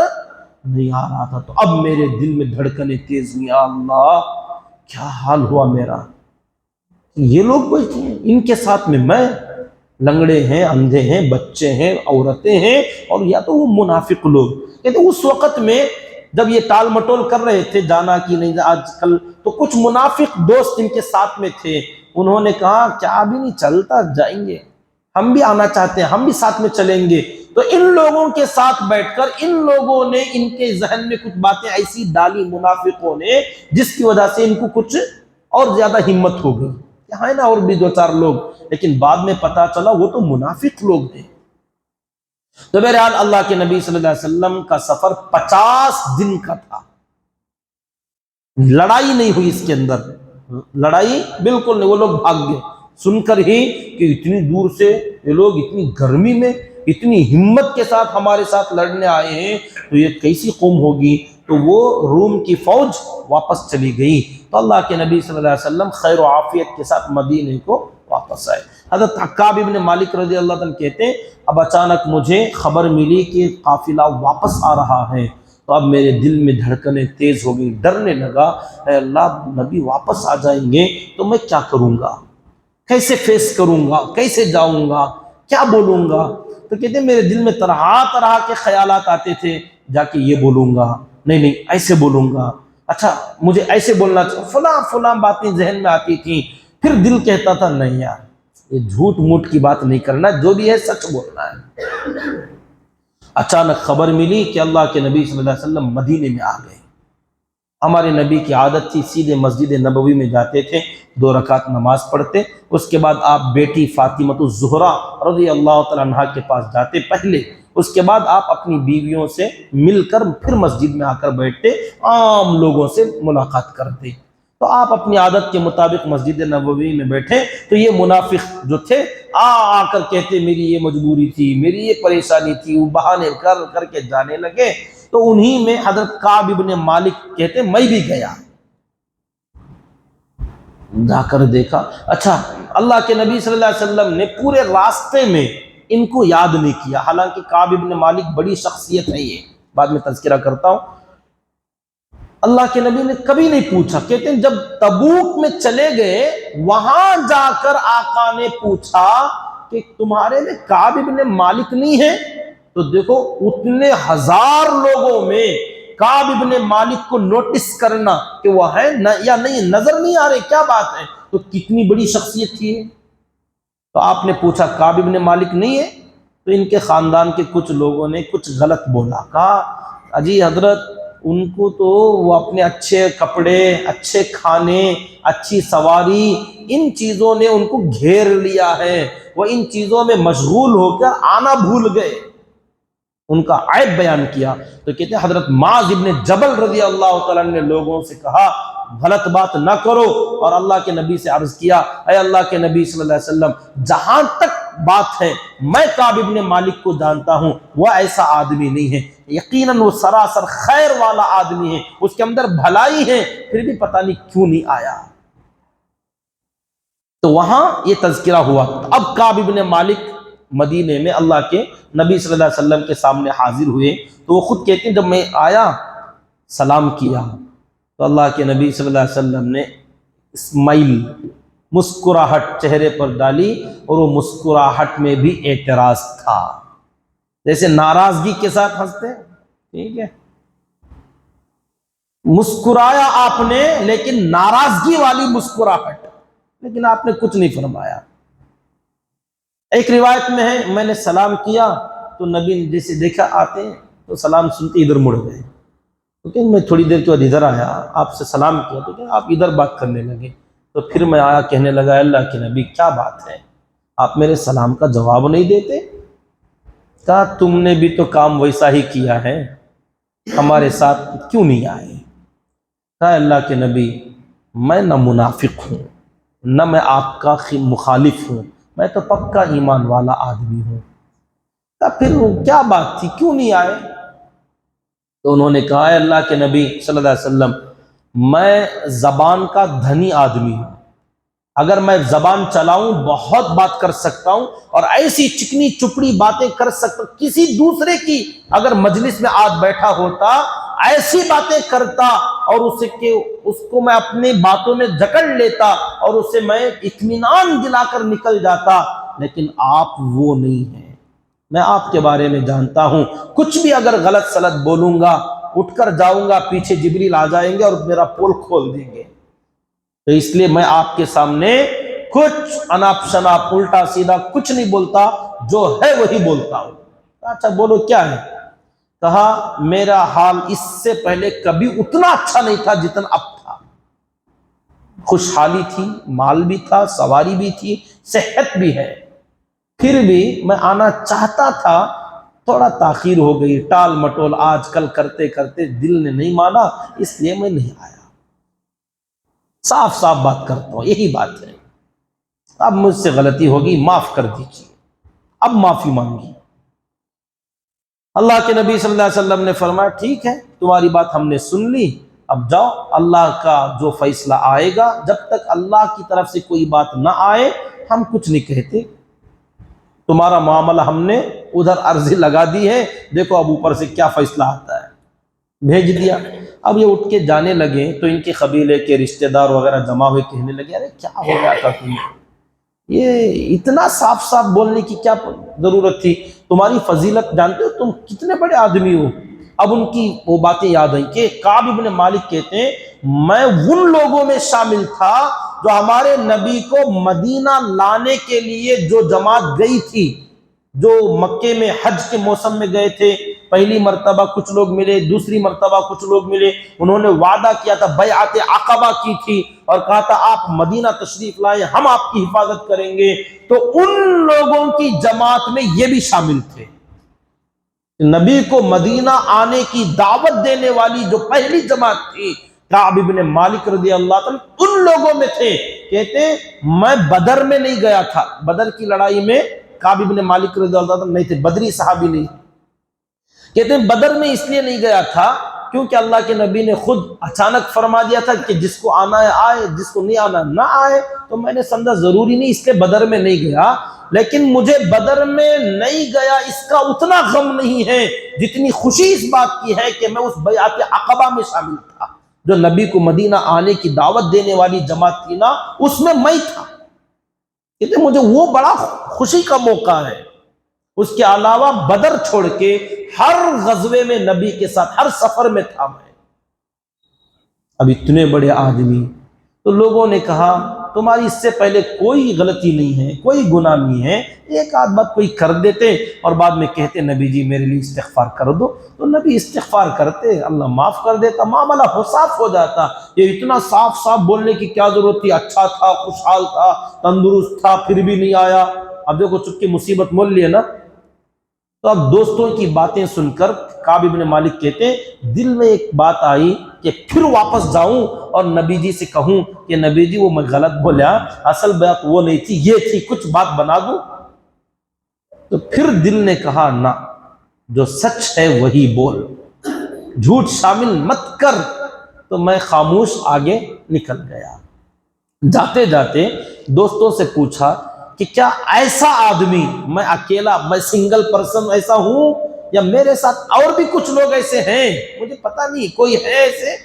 نہیں آ رہا تھا۔ تو اب میرے دل میں دھڑکنیں تیز ہوئی، یا اللہ کیا حال ہوا میرا، یہ لوگ بیٹھے ہیں، ان کے ساتھ میں لنگڑے ہیں، اندھے ہیں، بچے ہیں، عورتیں ہیں، اور یا تو وہ منافق لوگ۔ کہتے اس وقت میں جب یہ ٹال مٹول کر رہے تھے جانا کہ نہیں آج کل، تو کچھ منافق دوست ان کے ساتھ میں تھے، انہوں نے کہا کیا بھی نہیں چلتا، جائیں گے، ہم بھی آنا چاہتے ہیں، ہم بھی ساتھ میں چلیں گے۔ تو ان لوگوں کے ساتھ بیٹھ کر ان لوگوں نے ان کے ذہن میں کچھ باتیں ایسی ڈالی منافقوں نے، جس کی وجہ سے ان کو کچھ اور زیادہ ہمت ہو گئی، ہے نا اور بھی دو چار لوگ، لیکن بعد میں پتا چلا وہ تو منافق لوگ ہیں۔ تو بہرحال اللہ کے نبی صلی اللہ علیہ وسلم کا سفر 50 دن کا تھا، لڑائی نہیں ہوئی اس کے اندر، لڑائی بالکل نہیں، وہ لوگ بھاگ گئے سن کر ہی کہ اتنی دور سے یہ لوگ اتنی گرمی میں اتنی ہمت کے ساتھ ہمارے ساتھ لڑنے آئے ہیں، تو یہ کیسی قوم ہوگی۔ تو وہ روم کی فوج واپس چلی گئی، تو اللہ کے نبی صلی اللہ علیہ وسلم خیر و عافیت کے ساتھ مدینے کو واپس آئے۔ حضرت کعب ابن مالک رضی اللہ عنہ کہتے ہیں اب اچانک مجھے خبر ملی کہ قافلہ واپس آ رہا ہے، تو اب میرے دل میں دھڑکنیں تیز ہو گئی، ڈرنے لگا اے اللہ نبی واپس آ جائیں گے تو میں کیا کروں گا، کیسے فیس کروں گا، کیسے جاؤں گا، کیا بولوں گا۔ تو کہتے ہیں میرے دل میں طرح طرح کے خیالات آتے تھے، جا کے یہ بولوں گا، نہیں ایسے بولوں گا، اچھا مجھے ایسے بولنا چاہیے، فلاں فلاں باتیں ذہن میں آتی تھیں۔ پھر دل کہتا تھا نہیں یار یہ جھوٹ موٹ کی بات نہیں کرنا، جو بھی ہے سچ بولنا ہے۔ اچانک خبر ملی کہ اللہ کے نبی صلی اللہ علیہ وسلم مدینے میں آ گئے۔ ہمارے نبی کی عادت تھی سیدھے مسجد نبوی میں جاتے تھے، 2 رکعت نماز پڑھتے، اس کے بعد آپ بیٹی فاطمہ الزہرا رضی اللہ تعالیٰ عنہا کے پاس جاتے پہلے، اس کے بعد آپ اپنی بیویوں سے مل کر پھر مسجد میں آ کر بیٹھتے، عام لوگوں سے ملاقات کرتے۔ تو آپ اپنی عادت کے مطابق مسجد نبوی میں بیٹھے تو یہ منافق جو تھے آ کر کہتے میری یہ مجبوری تھی، میری یہ پریشانی تھی، وہ بہانے کر کر کے جانے لگے۔ تو انہی میں حضرت کعب ابن مالک کہتے میں بھی گیا، جا کر دیکھا، اچھا اللہ کے نبی صلی اللہ علیہ وسلم نے پورے راستے میں ان کو یاد نہیں کیا، حالانکہ کعب ابن مالک بڑی شخصیت ہے، یہ بعد میں تذکرہ کرتا ہوں۔ اللہ کے نبی نے کبھی نہیں پوچھا، کہتے ہیں جب تبوک میں چلے گئے وہاں جا کر آقا نے پوچھا کہ تمہارے میں کعب ابن مالک نہیں ہے؟ تو دیکھو اتنے ہزار لوگوں میں کعب ابن مالک کو نوٹس کرنا کہ وہ ہے یا نہیں، نظر نہیں آ رہے، کیا بات ہے، تو کتنی بڑی شخصیت تھی۔ تو آپ نے پوچھا کعب ابن مالک نہیں ہے؟ تو ان کے خاندان کے کچھ لوگوں نے کچھ غلط بولا، کہا اجی حضرت ان کو تو وہ اپنے اچھے کپڑے، اچھے کھانے، اچھی سواری، ان چیزوں نے ان کو گھیر لیا ہے، وہ ان چیزوں میں مشغول ہو کر آنا بھول گئے، ان کا عیب بیان کیا۔ تو کہتے ہیں حضرت معاذ ابن جبل رضی اللہ تعالیٰ نے لوگوں سے کہا غلط بات نہ کرو، اور اللہ کے نبی سے عرض کیا اے اللہ کے نبی صلی اللہ علیہ وسلم جہاں تک بات ہے میں کعب ابن مالک کو جانتا ہوں، وہ ایسا آدمی نہیں ہے، یقیناً وہ سراسر خیر والا آدمی ہے، اس کے اندر بھلائی ہے، پھر بھی پتہ نہیں کیوں نہیں آیا۔ تو وہاں یہ تذکرہ ہوا۔ اب کعب ابن مالک مدینے میں اللہ کے نبی صلی اللہ علیہ وسلم کے سامنے حاضر ہوئے، تو وہ خود کہتے ہیں جب میں آیا سلام کیا تو اللہ کے نبی صلی اللہ علیہ وسلم نے اسمائل، مسکراہٹ چہرے پر ڈالی، اور وہ مسکراہٹ میں بھی اعتراض تھا، جیسے ناراضگی کے ساتھ ہنستے، ٹھیک ہے، مسکرایا آپ نے لیکن ناراضگی والی مسکراہٹ، لیکن آپ نے کچھ نہیں فرمایا۔ ایک روایت میں ہے میں نے سلام کیا تو نبی نے جیسے دیکھا آتے ہیں تو سلام سنتے ادھر مڑ گئے، کیونکہ میں تھوڑی دیر کے بعد ادھر آیا، آپ سے سلام کیا تو کیا آپ ادھر بات کرنے لگے، تو پھر میں آیا کہنے لگا اللہ کے نبی کیا بات ہے، آپ میرے سلام کا جواب نہیں دیتے؟ کہا تم نے بھی تو کام ویسا ہی کیا ہے، ہمارے ساتھ کیوں نہیں آئے؟ کہا اللہ کے نبی میں نہ منافق ہوں نہ میں آپ کا مخالف ہوں، میں تو پکا ایمان والا آدمی ہوں۔ کہا پھر کیا بات تھی، کیوں نہیں آئے؟ تو انہوں نے کہا اے اللہ کے نبی صلی اللہ علیہ وسلم میں زبان کا دھنی آدمی ہوں، اگر میں زبان چلاؤں بہت بات کر سکتا ہوں اور ایسی چکنی چپڑی باتیں کر سکتا ہوں، کسی دوسرے کی اگر مجلس میں آج بیٹھا ہوتا ایسی باتیں کرتا اور اس کو میں اپنی باتوں میں جکڑ لیتا اور اسے میں اطمینان دلا کر نکل جاتا، لیکن آپ وہ نہیں ہیں، میں آپ کے بارے میں جانتا ہوں، کچھ بھی اگر غلط سلط بولوں گا اٹھ کر جاؤں گا پیچھے جبریل آ جائیں گے اور میرا پول کھول دیں گے، تو اس لیے میں آپ کے سامنے کچھ اناپ شناپ الٹا سیدھا کچھ نہیں بولتا، جو ہے وہی بولتا ہوں۔ اچھا بولو کیا ہے؟ کہا میرا حال اس سے پہلے کبھی اتنا اچھا نہیں تھا جتنا اب تھا، خوشحالی تھی، مال بھی تھا، سواری بھی تھی، صحت بھی ہے، پھر بھی میں آنا چاہتا تھا، تھوڑا تاخیر ہو گئی، ٹال مٹول آج کل کرتے کرتے دل نے نہیں مانا، اس لیے میں نہیں آیا۔ صاف صاف بات کرتا ہوں، یہی بات ہے، اب مجھ سے غلطی ہوگی معاف کر دیجیے، اب معافی مانگی۔ اللہ کے نبی صلی اللہ علیہ وسلم نے فرمایا ٹھیک ہے تمہاری بات ہم نے سن لی، اب جاؤ، اللہ کا جو فیصلہ آئے گا، جب تک اللہ کی طرف سے کوئی بات نہ آئے ہم کچھ نہیں کہتے، تمہارا معاملہ ہم نے ادھر عرضی لگا دی ہے، دیکھو اب اوپر سے کیا فیصلہ آتا ہے، بھیج دیا۔ اب یہ اٹھ کے جانے لگے تو ان کے قبیلے کے رشتہ دار وغیرہ جمع ہوئے، کہنے لگے ارے کیا ہو گیا تھا تمہیں، یہ اتنا صاف صاف بولنے کی کیا ضرورت تھی، تمہاری فضیلت جانتے ہو، تم کتنے بڑے آدمی ہو۔ اب ان کی وہ باتیں یاد آئیں کہ کعب ابن مالک کہتے ہیں میں ان لوگوں میں شامل تھا جو ہمارے نبی کو مدینہ لانے کے لیے جو جماعت گئی تھی، جو مکے میں حج کے موسم میں گئے تھے، پہلی مرتبہ کچھ لوگ ملے، دوسری مرتبہ کچھ لوگ ملے، انہوں نے وعدہ کیا تھا، بیعت عقبہ کی تھی اور کہا تھا آپ مدینہ تشریف لائیں ہم آپ کی حفاظت کریں گے، تو ان لوگوں کی جماعت میں یہ بھی شامل تھے، نبی کو مدینہ آنے کی دعوت دینے والی جو پہلی جماعت تھی، کعب ابن مالک رضی اللہ عنہ ان لوگوں میں تھے۔ کہتے میں بدر میں نہیں گیا تھا، بدر کی لڑائی میں کعب ابن مالک رضی اللہ عنہ نہیں تھے، بدری صحابی نہیں، کہتے ہیں بدر میں اس لیے نہیں گیا تھا کیونکہ اللہ کے نبی نے خود اچانک فرما دیا تھا کہ جس کو آنا ہے آئے، جس کو نہیں آنا نہ آئے، تو میں نے سمجھا ضروری نہیں، اس لیے بدر میں نہیں گیا، لیکن مجھے بدر میں نہیں گیا اس کا اتنا غم نہیں ہے جتنی خوشی اس بات کی ہے کہ میں اس بیعت عقبہ میں شامل تھا، جو نبی کو مدینہ آنے کی دعوت دینے والی جماعت تھی نا، اس میں میں تھا، کہتے مجھے وہ بڑا خوشی کا موقع ہے۔ اس کے علاوہ بدر چھوڑ کے ہر غزوے میں نبی کے ساتھ، ہر سفر میں تھا میں۔ اب اتنے بڑے آدمی، تو لوگوں نے کہا تمہاری اس سے پہلے کوئی غلطی نہیں ہے، کوئی گناہ نہیں ہے، ایک آدھ بات کوئی کر دیتے اور بعد میں کہتے نبی جی میرے لیے استغفار کر دو، تو نبی استغفار کرتے، اللہ معاف کر دیتا، معاملہ صاف ہو جاتا۔ یہ اتنا صاف صاف بولنے کی کیا ضرورت تھی، اچھا تھا، خوشحال تھا، تندرست تھا، پھر بھی نہیں آیا۔ اب دیکھو چپ کی مصیبت مول لیے نا۔ تو اب دوستوں کی باتیں سن کر کعب ابن مالک کہتے ہیں دل میں ایک بات آئی کہ پھر واپس جاؤں اور نبی جی سے کہوں کہ نبی جی وہ میں غلط بولا، اصل بات وہ نہیں تھی، یہ تھی، کچھ بات بنا دوں۔ تو پھر دل نے کہا نہ، جو سچ ہے وہی بول، جھوٹ شامل مت کر، تو میں خاموش آگے نکل گیا۔ جاتے جاتے دوستوں سے پوچھا کہ کیا ایسا آدمی، میں اکیلا، میں سنگل پرسن ایسا ہوں یا میرے ساتھ اور بھی کچھ لوگ ایسے ہیں، مجھے پتہ نہیں کوئی ہے ایسے،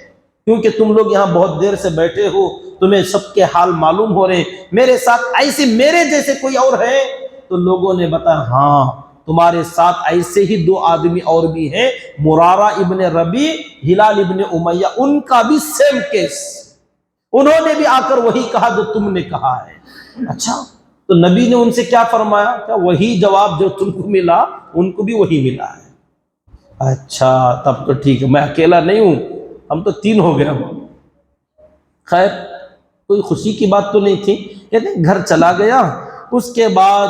کیونکہ تم لوگ یہاں بہت دیر سے بیٹھے ہو، تمہیں سب کے حال معلوم ہو رہے، میرے ساتھ ایسے میرے جیسے کوئی اور ہے؟ تو لوگوں نے بتایا ہاں تمہارے ساتھ ایسے ہی دو آدمی اور بھی ہیں، مرارہ ابن ربی، ہلال ابن امیہ، ان کا بھی سیم کیس، انہوں نے بھی آ کر وہی کہا جو تم نے کہا ہے۔ اچھا، تو نبی نے ان سے کیا فرمایا؟ کیا وہی جواب جو تم کو ملا ان کو بھی وہی ملا ہے؟ اچھا تب تو ٹھیک ہے، میں اکیلا نہیں ہوں، ہم تو 3 ہو گئے اب۔ خیر کوئی خوشی کی بات تو نہیں تھی، کہتے ہیں گھر چلا گیا۔ اس کے بعد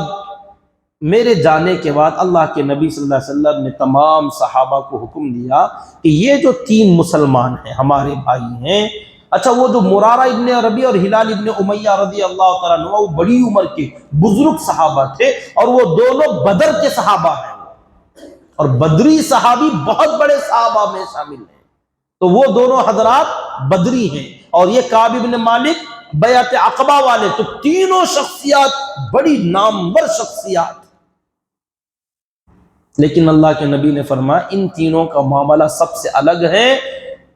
میرے جانے کے بعد اللہ کے نبی صلی اللہ علیہ وسلم نے تمام صحابہ کو حکم دیا کہ یہ جو 3 مسلمان ہیں ہمارے بھائی ہیں، اچھا وہ جو مرارہ ابن ربیع اور ہلال ابن امیہ رضی اللہ تعالیٰ عنہ، وہ بڑی عمر کے بزرگ صحابہ تھے اور وہ دونوں بدر کے صحابہ ہیں، اور بدری صحابی بہت بڑے صحابہ میں شامل ہیں، تو وہ دونوں حضرات بدری ہیں، اور یہ کعب ابن مالک بیعت عقبہ والے، تو تینوں شخصیات بڑی نامور شخصیات۔ لیکن اللہ کے نبی نے فرمایا ان تینوں کا معاملہ سب سے الگ ہے،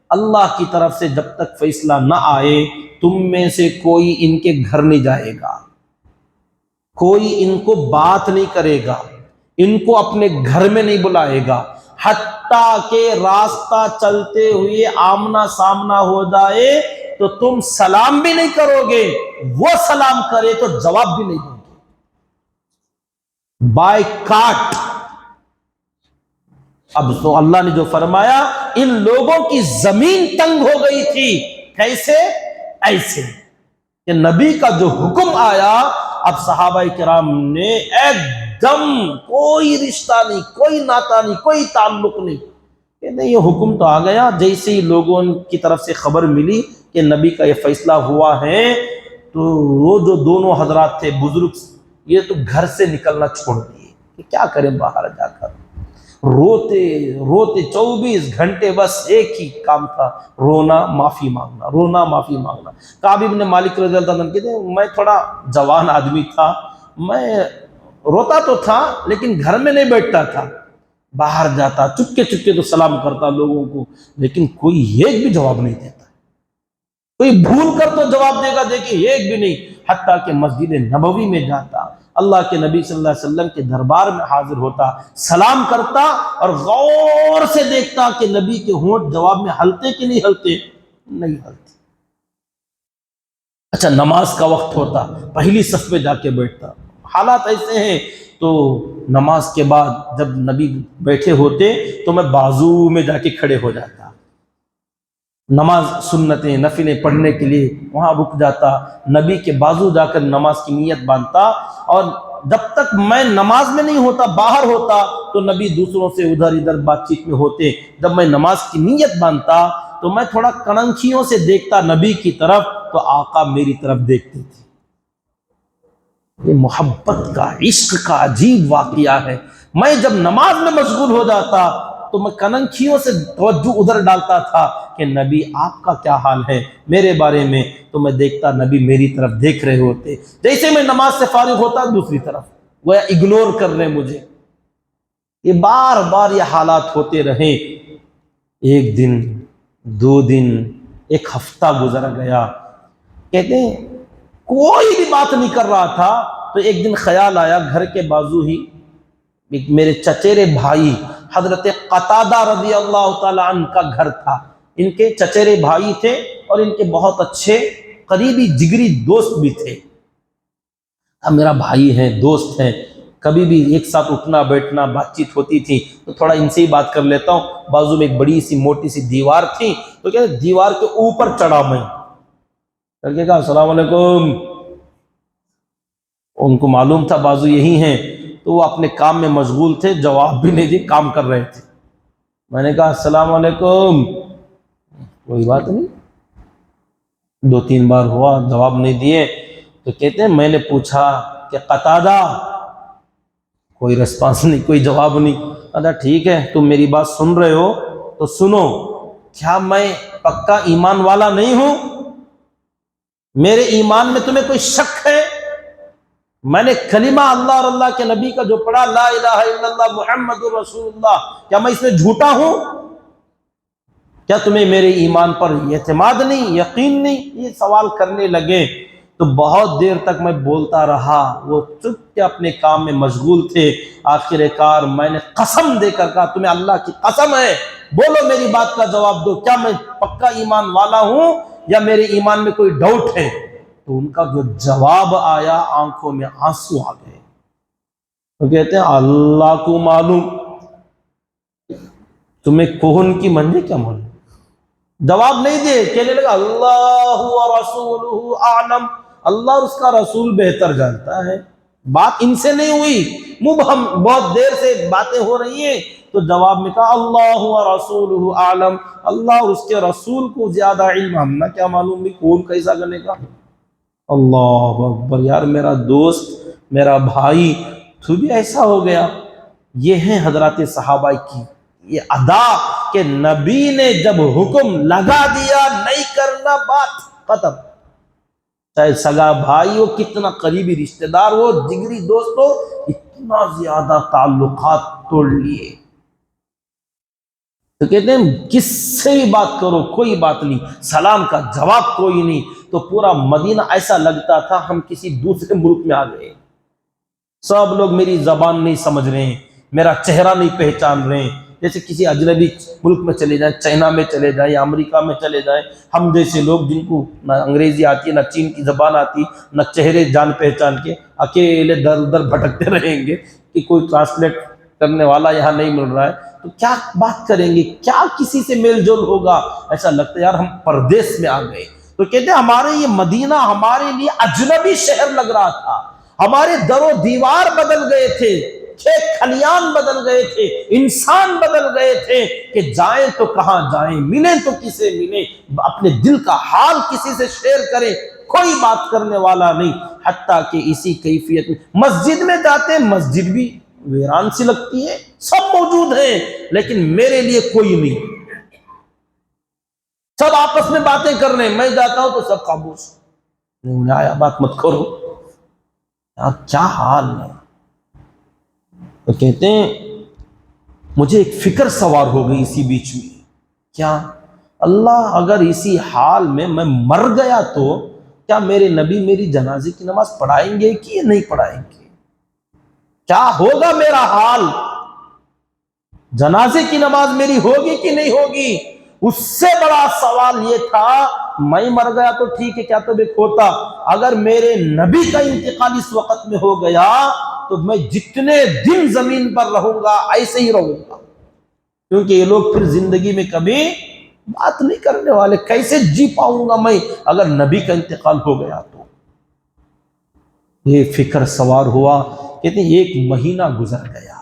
اللہ کی طرف سے جب تک فیصلہ نہ آئے تم میں سے کوئی ان کے گھر نہیں جائے گا، کوئی ان کو بات نہیں کرے گا، ان کو اپنے گھر میں نہیں بلائے گا، حتیٰ کہ راستہ چلتے ہوئے آمنا سامنا ہو جائے تو تم سلام بھی نہیں کرو گے، وہ سلام کرے تو جواب بھی نہیں دو گے، بائی کاٹ۔ اب تو اللہ نے جو فرمایا ان لوگوں کی زمین تنگ ہو گئی تھی، کیسے؟ ایسے کہ نبی کا جو حکم آیا، اب صحابہ کرام نے ایک دم کوئی رشتہ نہیں، کوئی ناتا نہیں، کوئی تعلق نہیں، کہتے یہ حکم تو آ گیا، جیسے ہی لوگوں کی طرف سے خبر ملی کہ نبی کا یہ فیصلہ ہوا ہے، تو وہ جو دونوں حضرات تھے بزرگ، یہ تو گھر سے نکلنا چھوڑ دیے کہ کیا کریں باہر جا کر، روتے روتے 24 گھنٹے بس ایک ہی کام تھا، رونا معافی مانگنا، رونا معافی مانگنا۔ کعب بن مالک رضی اللہ عنہ کہتے ہیں میں تھوڑا جوان آدمی تھا، میں روتا تو تھا لیکن گھر میں نہیں بیٹھتا تھا، باہر جاتا چپکے چپکے تو سلام کرتا لوگوں کو، لیکن کوئی ایک بھی جواب نہیں دیتا، کوئی بھول کر تو جواب دے گا دیکھیں ایک بھی نہیں، حتیٰ کہ مسجد نبوی میں جاتا، اللہ کے نبی صلی اللہ علیہ وسلم کے دربار میں حاضر ہوتا، سلام کرتا اور غور سے دیکھتا کہ نبی کے ہونٹ جواب میں ہلتے کہ نہیں ہلتے، نہیں ہلتے۔ اچھا نماز کا وقت ہوتا، پہلی صف میں جا کے بیٹھتا، حالات ایسے ہیں تو نماز کے بعد جب نبی بیٹھے ہوتے تو میں بازو میں جا کے کھڑے ہو جاتا، نماز سنتیں نفلیں پڑھنے کے لیے وہاں رک جاتا، نبی کے بازو جا کر نماز کی نیت باندھتا، اور جب تک میں نماز میں نہیں ہوتا باہر ہوتا تو نبی دوسروں سے ادھر ادھر بات چیت میں ہوتے، جب میں نماز کی نیت باندھتا تو میں تھوڑا کننکھیوں سے دیکھتا نبی کی طرف تو آقا میری طرف دیکھتے تھے۔ یہ محبت کا عشق کا عجیب واقعہ ہے، میں جب نماز میں مشغول ہو جاتا تو میں کننکھیوں سے توجہ ادھر ڈالتا تھا کہ نبی آپ کا کیا حال ہے میرے بارے میں، تو میں دیکھتا نبی میری طرف دیکھ رہے ہوتے، جیسے میں نماز سے فارغ ہوتا دوسری طرف وہ اگنور کر رہے مجھے۔ یہ بار بار یہ حالات ہوتے رہے، ایک دن 2 دن 1 ہفتہ گزر گیا، کہتے ہیں کوئی بھی بات نہیں کر رہا تھا، تو ایک دن خیال آیا گھر کے بازو ہی ایک میرے چچیرے بھائی حضرت قتادہ رضی اللہ تعالی عنہ کا گھر تھا، ان کے چچیرے بھائی تھے اور ان کے بہت اچھے قریبی جگری دوست بھی تھے، اب میرا بھائی ہے دوست ہے، کبھی بھی ایک ساتھ اٹھنا بیٹھنا بات چیت ہوتی تھی، تو تھوڑا ان سے ہی بات کر لیتا ہوں۔ بازو میں ایک بڑی سی موٹی سی دیوار تھی، تو کہتے دیوار کے اوپر چڑھا میں کر کے کہا السلام علیکم، ان کو معلوم تھا بازو یہی ہیں، تو وہ اپنے کام میں مشغول تھے، جواب بھی نہیں دی، کام کر رہے تھے۔ میں نے کہا السلام علیکم، کوئی بات نہیں، 2-3 بار ہوا جواب نہیں دیے، تو کہتے ہیں میں نے پوچھا کہ قتادہ، کوئی ریسپانس نہیں، کوئی جواب نہیں۔ کہا ٹھیک ہے تم میری بات سن رہے ہو تو سنو، کیا میں پکا ایمان والا نہیں ہوں؟ میرے ایمان میں تمہیں کوئی شک ہے؟ میں نے کلمہ اللہ اور اللہ کے نبی کا جو پڑھا لا الہ الا اللہ محمد رسول اللہ، کیا میں اس میں جھوٹا ہوں؟ کیا تمہیں میرے ایمان پر اعتماد نہیں، یقین نہیں؟ یہ سوال کرنے لگے، تو بہت دیر تک میں بولتا رہا، وہ چپ کے اپنے کام میں مشغول تھے۔ آخر کار میں نے قسم دے کر کہا تمہیں اللہ کی قسم ہے، بولو میری بات کا جواب دو، کیا میں پکا ایمان والا ہوں یا میرے ایمان میں کوئی ڈاؤٹ ہے؟ تو ان کا جو جواب آیا آنکھوں میں آنسو آ گئے. تو کہتے ہیں اللہ کو معلوم تمہیں کون کی منجے کیا معلوم. جواب نہیں دے, کہنے لگا اللہ و رسولہ اعلم, اللہ اور اس کا رسول بہتر جانتا ہے. بات ان سے نہیں ہوئی, مبہم, بہت دیر سے باتیں ہو رہی ہیں, تو جواب میں کہا اللہ و رسولہ اعلم, اللہ اور اس کے رسول کو زیادہ علم, ہم نہ کیا معلوم بھی کون کیسا کرنے کا. اللہ اکبر, یار میرا دوست, میرا بھائی, تو بھی ایسا ہو گیا. یہ ہیں حضرات صحابہ کی یہ ادا کہ نبی نے جب حکم لگا دیا نہیں کرنا, بات ختم. چاہے سگا بھائی ہو, کتنا قریبی رشتہ دار ہو, جگری دوست ہو, اتنا زیادہ تعلقات توڑ لیے. تو کہتے ہیں کس سے بھی بات کرو کوئی بات نہیں, سلام کا جواب کوئی نہیں. تو پورا مدینہ ایسا لگتا تھا ہم کسی دوسرے ملک میں آ گئے. سب لوگ میری زبان نہیں سمجھ رہے ہیں, میرا چہرہ نہیں پہچان رہے ہیں. جیسے کسی اجنبی ملک میں چلے جائیں, چائنا میں چلے جائیں یا امریکہ میں چلے جائیں, ہم جیسے لوگ جن کو نہ انگریزی آتی ہے, نہ چین کی زبان آتی, نہ چہرے جان پہچان کے, اکیلے در ادھر بھٹکتے رہیں گے کہ کوئی ٹرانسلیٹ کرنے والا یہاں نہیں مل رہا ہے, تو کیا بات کریں گے, کیا کسی سے میل جول ہوگا. ایسا لگتا ہے یار ہم پردیس میں آ گئے. تو کہتے ہیں ہمارے یہ مدینہ ہمارے لیے اجنبی شہر لگ رہا تھا. ہمارے در و دیوار بدل گئے تھے, کھیت کھلیان بدل گئے تھے, انسان بدل گئے تھے کہ جائیں تو کہاں جائیں, ملیں تو کسے ملیں, اپنے دل کا حال کسی سے شیئر کریں, کوئی بات کرنے والا نہیں. حتیٰ کہ اسی کیفیت میں مسجد میں جاتے ہیں, مسجد بھی ویران سی لگتی ہے, سب موجود ہیں لیکن میرے لیے کوئی نہیں. سب آپس میں باتیں کر رہے ہیں, میں جاتا ہوں تو سب خاموش, نہیں آیا بات مت کرو. یار کیا حال ہے. تو کہتے ہیں مجھے ایک فکر سوار ہو گئی اسی بیچ میں, کیا اللہ اگر اسی حال میں مر گیا تو کیا میرے نبی میری جنازے کی نماز پڑھائیں گے کہ نہیں پڑھائیں گے, کیا ہوگا میرا حال, جنازے کی نماز میری ہوگی کہ نہیں ہوگی. اس سے بڑا سوال یہ تھا, میں مر گیا تو ٹھیک ہے, کیا تو ایک ہوتا, اگر میرے نبی کا انتقال اس وقت میں ہو گیا تو میں جتنے دن زمین پر رہوں گا ایسے ہی رہوں گا, کیونکہ یہ لوگ پھر زندگی میں کبھی بات نہیں کرنے والے, کیسے جی پاؤں گا میں اگر نبی کا انتقال ہو گیا تو. یہ فکر سوار ہوا. کہتے ہیں 1 مہینہ گزر گیا,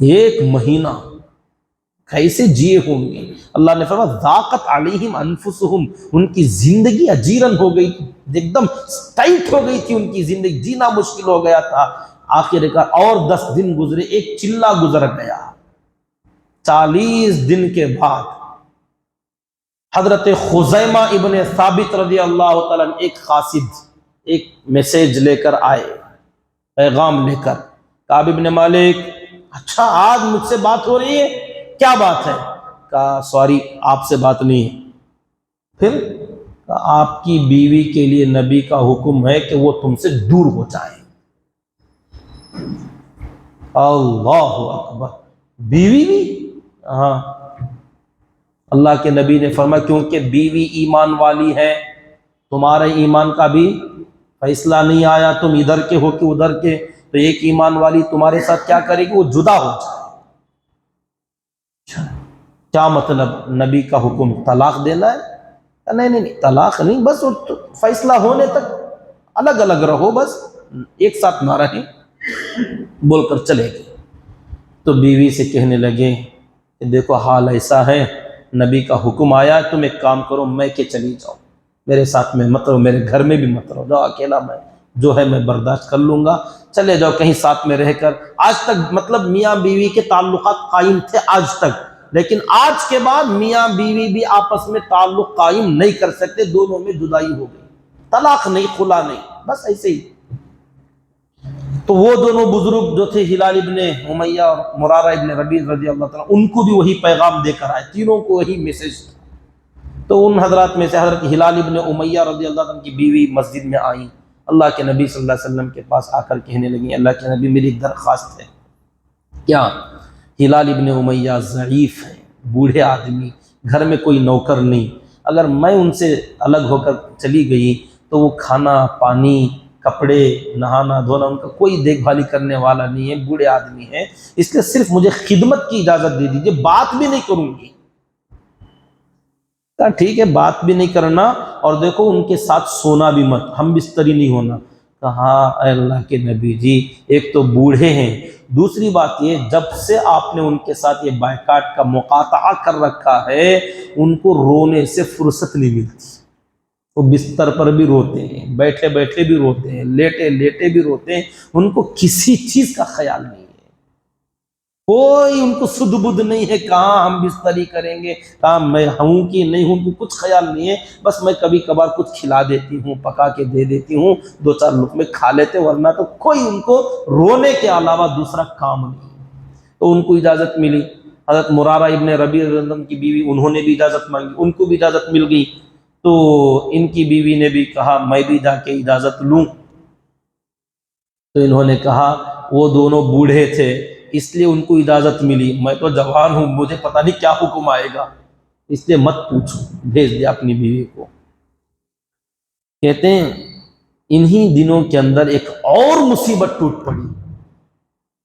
1 مہینہ کیسے جیے ہوں گے. اللہ نے فرمایا ذاقت علیہم انفسہم, ان کی زندگی اجیرن ہو گئی, ایک دم ٹائٹ ہو گئی تھی ان کی زندگی, جینا مشکل ہو گیا تھا. آخر کار اور 10 دن گزرے, ایک چلہ گزر گیا. 40 دن کے بعد حضرت خزیمہ ابن ثابت رضی اللہ تعالیٰ ایک قاصد ایک میسیج لے کر آئے, پیغام لے کر. کعب ابن مالک, اچھا آج مجھ سے بات ہو رہی ہے, کیا بات ہے؟ کہا سوری آپ سے بات نہیں ہے. پھر کہا آپ کی بیوی کے لیے نبی کا حکم ہے کہ وہ تم سے دور ہو جائے. اللہ اکبر, بیوی بھی؟ ہاں. اللہ کے نبی نے فرمایا کیونکہ بیوی ایمان والی ہے, تمہارے ایمان کا بھی فیصلہ نہیں آیا, تم ادھر کے ہو کہ ادھر کے, تو ایک ایمان والی تمہارے ساتھ کیا کرے گی, وہ جدا ہو جائے. کیا مطلب, نبی کا حکم طلاق دینا ہے؟ نہیں طلاق نہیں, بس فیصلہ ہونے تک الگ الگ رہو, بس ایک ساتھ نہ رہیں, بول کر چلے گئے. تو بیوی سے کہنے لگے کہ دیکھو حال ایسا ہے, نبی کا حکم آیا, تم ایک کام کرو, میں کہ چلی جاؤ, میرے ساتھ میں مت رہو, میرے گھر میں بھی مت رہو, جاؤ اکیلا, میں جو ہے میں برداشت کر لوں گا, چلے جاؤ کہیں ساتھ میں رہ کر. آج تک مطلب میاں بیوی کے تعلقات قائم تھے آج تک, لیکن آج کے بعد میاں بیوی بھی آپس میں تعلق قائم نہیں کر سکتے, دونوں میں جدائی ہو گئی, طلاق نہیں, خلا نہیں, بس ایسے ہی. تو وہ دونوں بزرگ جو تھے ہلال ابن امیہ اور مرارہ ابن ربیع رضی اللہ تعالیٰ, ان کو بھی وہی پیغام دے کر آئے, تینوں کو وہی میسج تھا. تو ان حضرات میں سے حضرت ہلال ابن امیہ رضی اللہ عنہ کی بیوی مسجد میں آئیں, اللہ کے نبی صلی اللہ علیہ وسلم کے پاس آ کر کہنے لگیں اللہ کے نبی میری ایک درخواست ہے. کیا؟ ہلال ابن امیہ ضعیف ہے, بوڑھے آدمی, گھر میں کوئی نوکر نہیں, اگر میں ان سے الگ ہو کر چلی گئی تو وہ کھانا پانی کپڑے نہانا دھونا ان کا کوئی دیکھ بھالی کرنے والا نہیں ہے، بوڑھے آدمی ہیں، اس لیے صرف مجھے خدمت کی اجازت دے دیجیے، بات بھی نہیں کروں گی۔ کہا ٹھیک ہے، بات بھی نہیں کرنا، اور دیکھو ان کے ساتھ سونا بھی مت، ہم بستری نہیں ہونا۔ کہا اے اللہ کے نبی جی، ایک تو بوڑھے ہیں، دوسری بات یہ جب سے آپ نے ان کے ساتھ یہ بائیکاٹ کا مقاطعہ کر رکھا ہے ان کو رونے سے فرصت نہیں ملتی، وہ بستر پر بھی روتے ہیں، بیٹھے بیٹھے بھی روتے ہیں، لیٹے لیٹے بھی روتے ہیں، ان کو کسی چیز کا خیال نہیں ہے، کوئی ان کو سدھ بدھ نہیں ہے، کہاں ہم بستری کریں گے، کہاں میں ہوں کہ نہیں ہوں، کچھ خیال نہیں ہے، بس میں کبھی کبھار کچھ کھلا دیتی ہوں، پکا کے دے دیتی ہوں، دو چار لقمے کھا لیتے، ورنہ تو کوئی ان کو رونے کے علاوہ دوسرا کام نہیں۔ تو ان کو اجازت ملی، حضرت مرارہ ابن ربیع رضی اللہ عنہ کی بیوی، انہوں نے بھی اجازت مانگی، ان کو بھی اجازت مل گئی، تو ان کی بیوی نے بھی کہا میں بھی جا کے اجازت لوں، تو انہوں نے کہا وہ دونوں بوڑھے تھے اس لیے ان کو اجازت ملی، میں تو جوان ہوں، مجھے پتہ نہیں کیا حکم آئے گا، اس لیے مت پوچھو، بھیج دیا اپنی بیوی کو۔ کہتے ہیں انہی دنوں کے اندر ایک اور مصیبت ٹوٹ پڑی،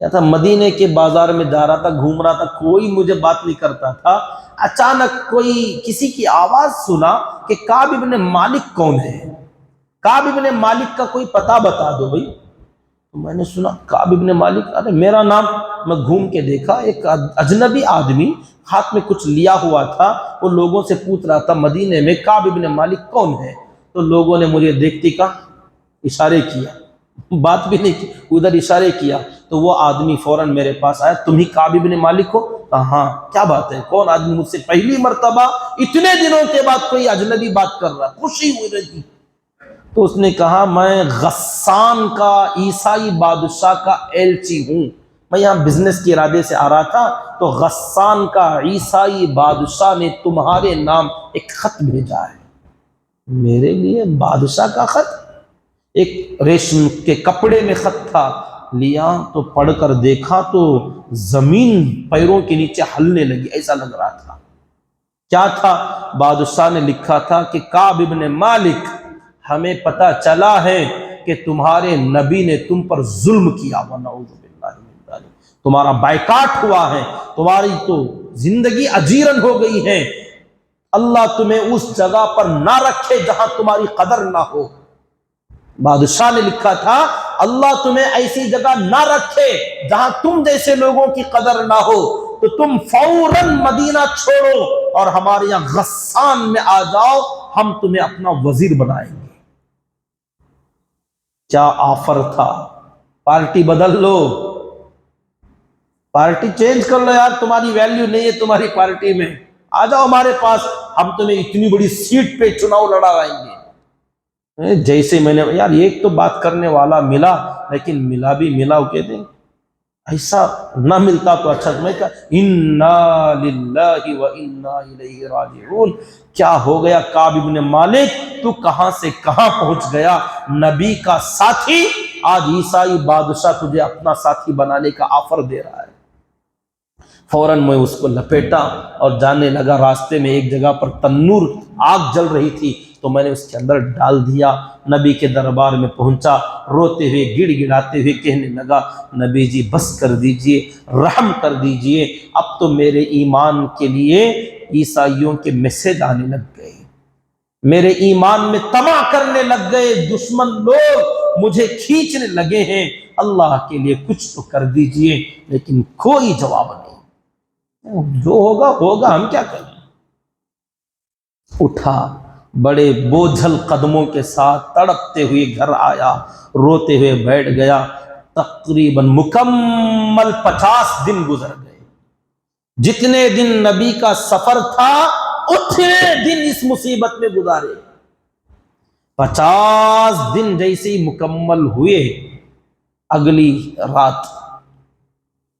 کیا تھا، مدینے کے بازار میں جا رہا تھا، گھوم رہا تھا، کوئی مجھے بات نہیں کرتا تھا، اچانک کوئی کسی کی آواز سنا کہ کعب ابن مالک کون ہے، کعب ابن مالک کا کوئی پتہ بتا دو بھائی۔ تو میں نے سنا کعب ابن مالک، ارے میرا نام، میں گھوم کے دیکھا ایک اجنبی آدمی ہاتھ میں کچھ لیا ہوا تھا، وہ لوگوں سے پوچھ رہا تھا مدینے میں کعب ابن مالک کون ہے، تو لوگوں نے مجھے دیکھتی کا اشارے کیا، بات بھی نہیں کی، ادھر اشارے کیا، تو وہ آدمی فوراً میرے پاس آیا، تم ہی کعب ابن مالک ہو؟ کہا ہاں، کیا بات ہے، کون آدمی مجھ سے پہلی مرتبہ اتنے دنوں کے بعد کوئی اجنبی بات کر رہا، خوشی ہوئی رہی۔ تو اس نے کہا میں غسان کا عیسائی بادشاہ کا ایلچی ہوں، میں یہاں بزنس کے ارادے سے آ رہا تھا، تو غسان کا عیسائی بادشاہ نے تمہارے نام ایک خط بھیجا ہے۔ میرے لیے بادشاہ کا خط؟ ایک ریشم کے کپڑے میں خط تھا، لیا تو پڑھ کر دیکھا تو زمین پیروں کے نیچے ہلنے لگی، ایسا لگ رہا تھا۔ کیا تھا؟ بادشاہ نے لکھا تھا کہ کعب ابن مالک، ہمیں پتہ چلا ہے کہ تمہارے نبی نے تم پر ظلم کیا، ونعوذ باللہ من ذلک، تمہارا بائیکاٹ ہوا ہے، تمہاری تو زندگی اجیرن ہو گئی ہے، اللہ تمہیں اس جگہ پر نہ رکھے جہاں تمہاری قدر نہ ہو۔ بادشاہ نے لکھا تھا اللہ تمہیں ایسی جگہ نہ رکھے جہاں تم جیسے لوگوں کی قدر نہ ہو، تو تم فوراً مدینہ چھوڑو اور ہمارے یہاں غسان میں آ جاؤ، ہم تمہیں اپنا وزیر بنائیں گے۔ کیا آفر تھا، پارٹی بدل لو، پارٹی چینج کر لو یار، تمہاری ویلیو نہیں ہے تمہاری پارٹی میں، آ جاؤ ہمارے پاس، ہم تمہیں اتنی بڑی سیٹ پہ چناؤ لڑائیں گے۔ جیسے میں نے یار ایک تو بات کرنے والا ملا، لیکن ملا بھی ملا، وہ کہتے ہیں ایسا نہ ملتا تو اچھا، میں کہا انا للہ و انا الیہ راجعون، کیا ہو گیا کعب ابن مالک، تو کہاں سے کہاں پہنچ گیا، نبی کا ساتھی، آج عیسائی بادشاہ تجھے اپنا ساتھی بنانے کا آفر دے رہا ہے۔ فوراً میں اس کو لپیٹا اور جانے لگا، راستے میں ایک جگہ پر تنور آگ جل رہی تھی، تو میں نے اس کے اندر ڈال دیا، نبی کے دربار میں پہنچا، روتے ہوئے گڑ گڑاتے ہوئے کہنے لگا نبی جی بس کر دیجئے، رحم کر دیجئے، اب تو میرے ایمان کے لیے عیسائیوں کے میسج آنے لگ گئے، میرے ایمان میں طمع کرنے لگ گئے، دشمن لوگ مجھے کھینچنے لگے ہیں، اللہ کے لیے کچھ تو کر دیجئے، لیکن کوئی جواب نہیں، جو ہوگا ہوگا، ہم کیا کریں۔ اٹھا، بڑے بوجھل قدموں کے ساتھ تڑپتے ہوئے گھر آیا، روتے ہوئے بیٹھ گیا، تقریباً مکمل 50 دن گزر گئے، جتنے دن نبی کا سفر تھا اتنے دن اس مصیبت میں گزارے۔ 50 دن جیسے ہی مکمل ہوئے، اگلی رات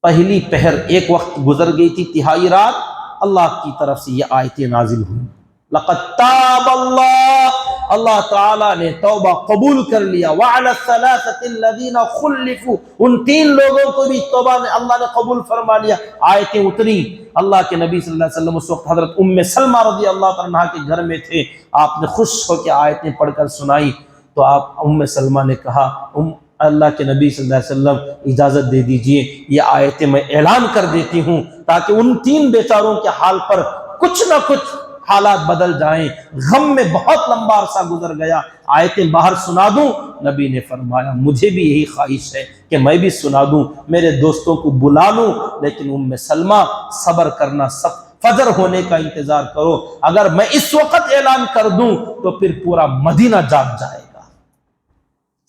پہلی پہر ایک وقت گزر گئی تھی، تہائی رات، اللہ کی طرف سے یہ آیتیں نازل ہوئی، لقد تاب اللہ اللہ تعالیٰ نے توبہ قبول کر لیا. وَعَلَى الثَّلَاثَةِ الَّذِينَ خُلِّفُوا، ان 3 لوگوں کو بھی توبہ میں اللہ نے قبول فرما لیا. آیتیں اتری. اللہ کے نبی صلی اللہ علیہ وسلم اس وقت حضرت ام سلمہ رضی اللہ تعالیٰ عنہا کے گھر میں تھے. آپ نے خوش ہو کے آیتیں پڑھ کر سنائی تو ام سلمہ نے کہا اللہ کے نبی صلی اللہ علیہ وسلم اجازت دے دیجئے یہ آیتیں میں اعلان کر دیتی ہوں تاکہ ان 3 بیچاروں کے حال پر کچھ نہ کچھ حالات بدل جائیں. غم میں بہت لمبا عرصہ گزر گیا، آیتیں باہر سنا دوں. نبی نے فرمایا مجھے بھی یہی خواہش ہے کہ میں بھی سنا دوں، میرے دوستوں کو بلا لوں، لیکن ام سلمہ صبر کرنا، فجر ہونے کا انتظار کرو. اگر میں اس وقت اعلان کر دوں تو پھر پورا مدینہ جاگ جائے گا،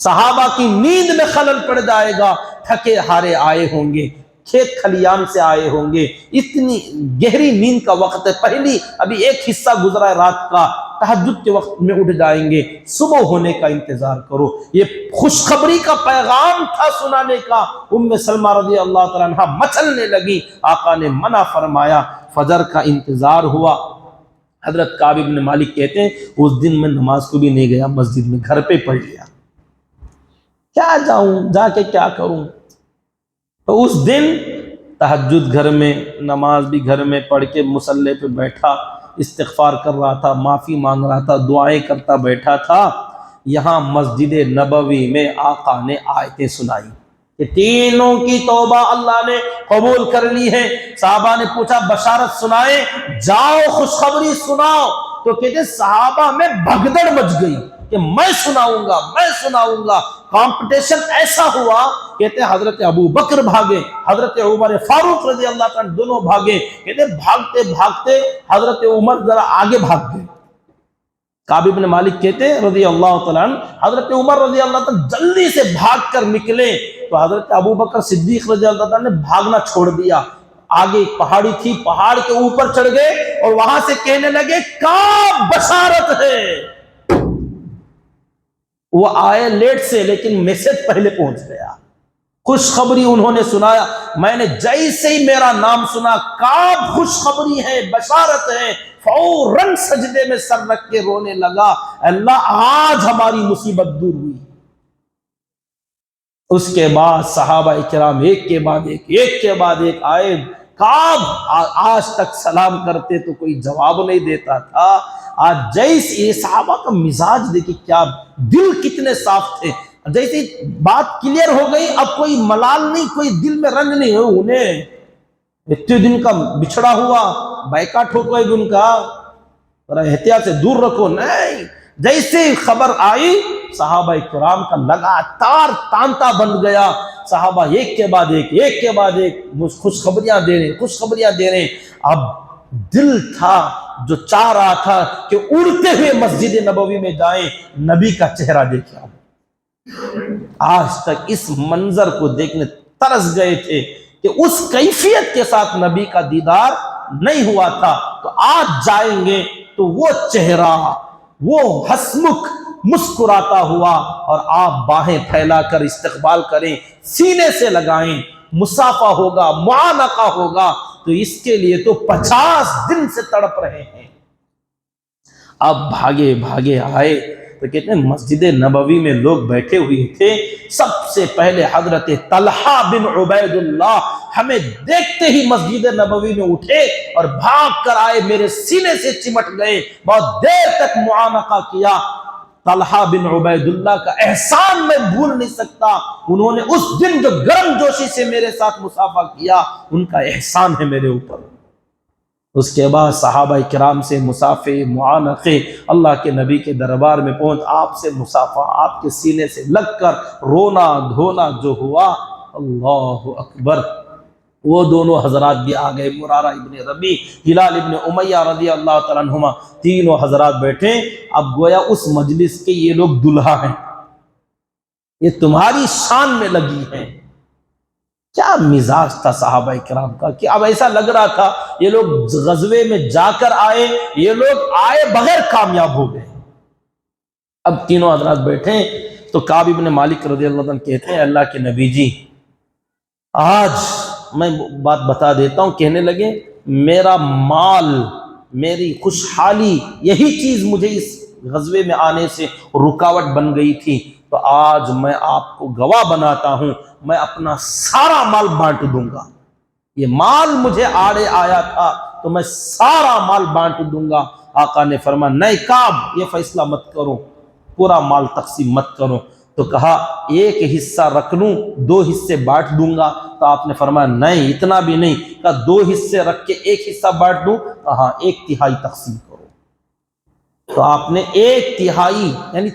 صحابہ کی نیند میں خلل پڑ جائے گا، تھکے ہارے آئے ہوں گے، کھیت کھلیان سے آئے ہوں گے، اتنی گہری نیند کا وقت ہے، پہلی ابھی ایک حصہ گزرا ہے رات کا، تہجد کے وقت میں اٹھ جائیں گے، صبح ہونے کا انتظار کرو. یہ خوشخبری کا پیغام تھا سنانے کا. ام سلمہ رضی اللہ تعالیٰ عنہ مچلنے لگی. آقا نے منع فرمایا. فجر کا انتظار ہوا. حضرت کعب بن مالک کہتے ہیں اس دن میں نماز کو بھی نہیں گیا مسجد میں، گھر پہ پڑھ لیا. کیا جاؤں، جا کے کیا کروں؟ تو اس دن تہجد گھر میں، نماز بھی گھر میں پڑھ کے مصلی پہ بیٹھا، استغفار کر رہا تھا، معافی مانگ رہا تھا، دعائیں کرتا بیٹھا تھا. یہاں مسجد نبوی میں آقا نے آیتیں سنائی کہ تینوں کی توبہ اللہ نے قبول کر لی ہے. صحابہ نے پوچھا بشارت سنائے، جاؤ خوشخبری سناؤ. تو کہتے صحابہ میں بھگدڑ مچ گئی کہ میں سناؤں گا، میں سناؤں گا. کمپٹیشن ایسا ہوا، کہتے حضرت ابو بکر بھاگے، حضرت عمر فاروق رضی اللہ عنہ دونوں بھاگے. کہتے بھاگتے بھاگتے حضرت عمر ذرا آگے بھاگ گئے. کعب بن مالک کہتے رضی اللہ تعالیٰ عنہ حضرت عمر رضی اللہ تعالیٰ جلدی سے بھاگ کر نکلے تو حضرت ابو بکر صدیق رضی اللہ تعالیٰ نے بھاگنا چھوڑ دیا. آگے ایک پہاڑی تھی، پہاڑ کے اوپر چڑھ گئے اور وہاں سے کہنے لگے کعب بشارت ہے. وہ آئے لیٹ سے لیکن میسج پہلے پہنچ گیا. خوشخبری انہوں نے سنایا. میں نے جیسے ہی میرا نام سنا کعب خوشخبری ہے، بشارت ہے، فوراً سجدے میں سر رکھ کے رونے لگا، اللہ آج ہماری مصیبت دور ہوئی. اس کے بعد صحابہ کرام ایک کے بعد ایک آئے. کعب آج تک سلام کرتے تو کوئی جواب نہیں دیتا تھا. آج جیسے صحابہ کا مزاج دیکھیں، کیا دل کتنے صاف تھے. جیسے بات کلیئر ہو گئی، اب کوئی ملال نہیں، کوئی دل میں رنج نہیں ہو. انہیں اتنے دن کا بچھڑا ہوا، بائیکاٹ ہو گئے ان کا، احتیاط سے دور رکھو. نہیں، جیسے خبر آئی صحابہ کرام کا لگاتار تانتا بن گیا. صحابہ ایک کے بعد ایک خوشخبریاں دے رہے. اب دل تھا جو چاہ رہا تھا کہ اڑتے ہوئے مسجد نبوی میں جائیں، نبی کا چہرہ دیکھیں. آج تک اس منظر کو دیکھنے ترس گئے تھے کہ اس کیفیت کے ساتھ نبی کا دیدار نہیں ہوا تھا. تو آج جائیں گے تو وہ چہرہ، وہ ہسمکھ مسکراتا ہوا، اور آپ باہیں پھیلا کر استقبال کریں، سینے سے لگائیں، مصافحہ ہوگا، معانقہ ہوگا. تو اس کے لیے تو 50 دن سے تڑپ رہے ہیں. اب بھاگے آئے تو کہتے ہیں مسجد نبوی میں لوگ بیٹھے ہوئے تھے. سب سے پہلے حضرت طلحہ بن عبید اللہ ہمیں دیکھتے ہی مسجد نبوی میں اٹھے اور بھاگ کر آئے، میرے سینے سے چمٹ گئے، بہت دیر تک معانقہ کیا. طلحہ بن عبید اللہ کا احسان میں بھول نہیں سکتا. انہوں نے اس دن جو گرم جوشی سے میرے ساتھ مصافحہ کیا، ان کا احسان ہے میرے اوپر. اس کے بعد صحابہ کرام سے مصافحے، معانقے، اللہ کے نبی کے دربار میں پہنچ آپ سے مصافحہ، آپ کے سینے سے لگ کر رونا دھونا جو ہوا، اللہ اکبر. وہ دونوں حضرات بھی آ گئے، مرارہ ابن ربیع، ہلال ابن امیہ رضی اللہ تعالیٰ عنہما، تینوں حضرات بیٹھے. اب گویا اس مجلس کے یہ لوگ دلہا ہیں، یہ تمہاری شان میں لگی ہیں. کیا مزاج تھا صحابہ کرام کا کہ اب ایسا لگ رہا تھا یہ لوگ غزوے میں جا کر آئے، یہ لوگ آئے بغیر کامیاب ہو گئے. اب تینوں حضرات بیٹھے تو کعب بن مالک رضی اللہ عنہ کہتے ہیں اللہ کے نبی جی آج میں بات بتا دیتا ہوں. کہنے لگے میرا مال، میری خوشحالی، یہی چیز مجھے اس غزوے میں آنے سے رکاوٹ بن گئی تھی، تو آج میں آپ کو گواہ بناتا ہوں، میں اپنا سارا مال بانٹ دوں گا۔ یہ مال مجھے آڑے آیا تھا تو میں سارا مال بانٹ دوں گا۔ آقا نے فرمایا نہیں کعب، یہ فیصلہ مت کرو، پورا مال تقسیم مت کرو۔ تو کہا ایک حصہ رکھ لوں، 2 حصے بانٹ دوں گا۔ تو آپ نے فرمایا نہیں اتنا بھی نہیں، کہا 2 حصے رکھ کے 1 حصہ بانٹ دوں، کہا 1/3 تقسیم کرو۔ تو آپ نے 1/3 یعنی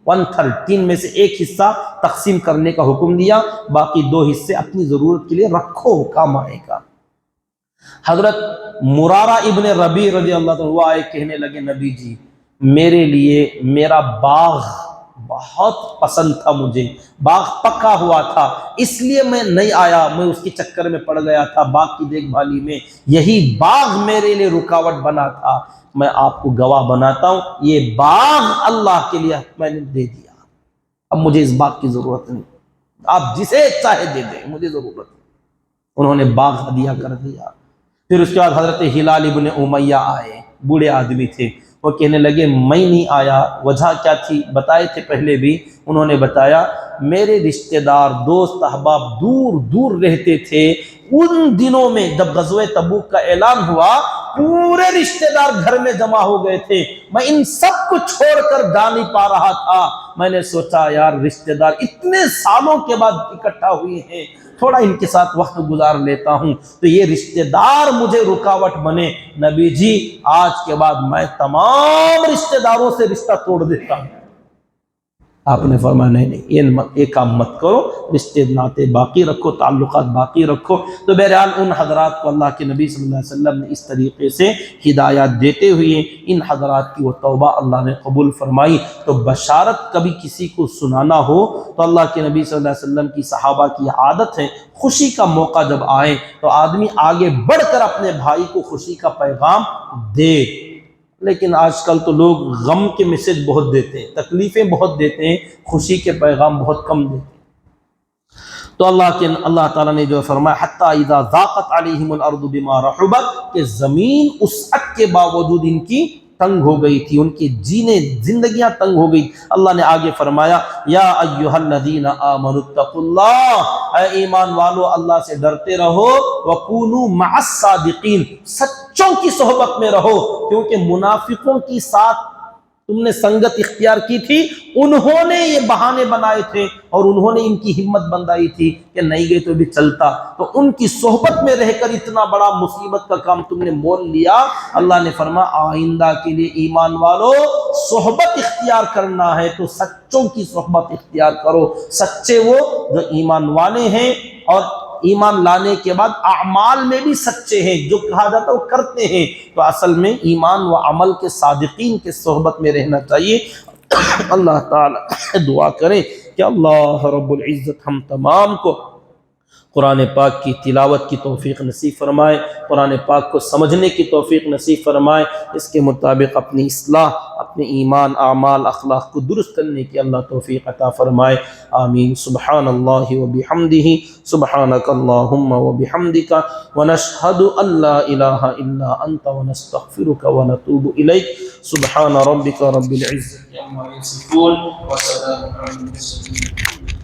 1/3 میں سے 1 حصہ تقسیم کرنے کا حکم دیا، باقی 2 حصے اپنی ضرورت کے لیے رکھو، کام آئے گا۔ حضرت مرارہ ابن ربیع رضی اللہ عنہ وہ آئے، کہنے لگے نبی جی میرے لیے میرا باغ بہت پسند تھا، مجھے باغ پکا ہوا تھا، اس لیے میں نہیں آیا، میں اس کے چکر میں پڑ گیا تھا باغ کی دیکھ بھالی میں، یہی باغ میرے لیے رکاوٹ بنا تھا۔ میں آپ کو گواہ بناتا ہوں یہ باغ اللہ کے لیے میں نے دے دیا، اب مجھے اس باغ کی ضرورت نہیں، آپ جسے چاہے دے دیں، مجھے ضرورت نہیں۔ انہوں نے باغ ہدیہ کر دیا۔ پھر اس کے بعد حضرت ہلال ابن امیہ آئے، بوڑھے آدمی تھے، وہ کہنے لگے میں نہیں آیا، وجہ کیا تھی بتائے تھے پہلے بھی، انہوں نے بتایا میرے رشتہ دار دوست احباب دور دور رہتے تھے، ان دنوں میں جب غزوہ تبوک کا اعلان ہوا پورے رشتہ دار گھر میں جمع ہو گئے تھے، میں ان سب کو چھوڑ کر جا نہیں پا رہا تھا، میں نے سوچا یار رشتہ دار اتنے سالوں کے بعد اکٹھا ہوئے ہیں، تھوڑا ان کے ساتھ وقت گزار لیتا ہوں، تو یہ رشتہ دار مجھے رکاوٹ بنے، نبی جی آج کے بعد میں تمام رشتہ داروں سے رشتہ توڑ دیتا ہوں۔ آپ نے فرمایا نہیں یہ کام مت کرو، رشتے ناطے باقی رکھو، تعلقات باقی رکھو۔ تو بہرحال ان حضرات کو اللہ کے نبی صلی اللہ علیہ وسلم نے اس طریقے سے ہدایات دیتے ہوئے ان حضرات کی وہ توبہ اللہ نے قبول فرمائی۔ تو بشارت کبھی کسی کو سنانا ہو تو اللہ کے نبی صلی اللہ علیہ وسلم کی صحابہ کی عادت ہے، خوشی کا موقع جب آئے تو آدمی آگے بڑھ کر اپنے بھائی کو خوشی کا پیغام دے۔ لیکن آج کل تو لوگ غم کے میسج بہت دیتے ہیں، تکلیفیں بہت دیتے ہیں، خوشی کے پیغام بہت کم دیتے ہیں۔ تو اللہ تعالیٰ نے جو فرمایا حتیٰ اذا ضاقت علیہم الارض بما رحبت، کہ زمین وسعت کے باوجود ان کی تنگ ہو گئی تھی، ان کی زندگیاں تنگ ہو گئی۔ اللہ نے آگے فرمایا یا ایھا الذین آمنوا اتقوا اللہ، اے ایمان والو اللہ سے ڈرتے رہو، وکونوا مع الصادقین، سچوں کی صحبت میں رہو، کیونکہ منافقوں کی ساتھ تم نے سنگت اختیار کی تھی، انہوں نے یہ بہانے بنائے تھے اور انہوں نے ان کی ہمت بندائی تھی کہ نہیں گئے تو بھی چلتا، تو ان کی صحبت میں رہ کر اتنا بڑا مصیبت کا کام تم نے مول لیا۔ اللہ نے فرمایا آئندہ کے لیے ایمان والو صحبت اختیار کرنا ہے تو سچوں کی صحبت اختیار کرو۔ سچے وہ جو ایمان والے ہیں اور ایمان لانے کے بعد اعمال میں بھی سچے ہیں، جو کہا جاتا ہے وہ کرتے ہیں، تو اصل میں ایمان و عمل کے صادقین کے صحبت میں رہنا چاہیے۔ اللہ تعالی دعا کریں کہ اللہ رب العزت ہم تمام کو قرآن پاک کی تلاوت کی توفیق نصیب فرمائے، قرآن پاک کو سمجھنے کی توفیق نصیب فرمائے، اس کے مطابق اپنی اصلاح، اپنے ایمان اعمال اخلاق کو درست کرنے کی اللہ توفیق عطا فرمائے، آمین۔ سبحان اللہ وبحمدہ، سبحانک اللہم وبحمدک، ونشہد ان لا الہ الا انت، ونستغفرک ونتوب الیک۔ سبحان ربک رب العزت عما یصفون، وسلام علی المرسلین۔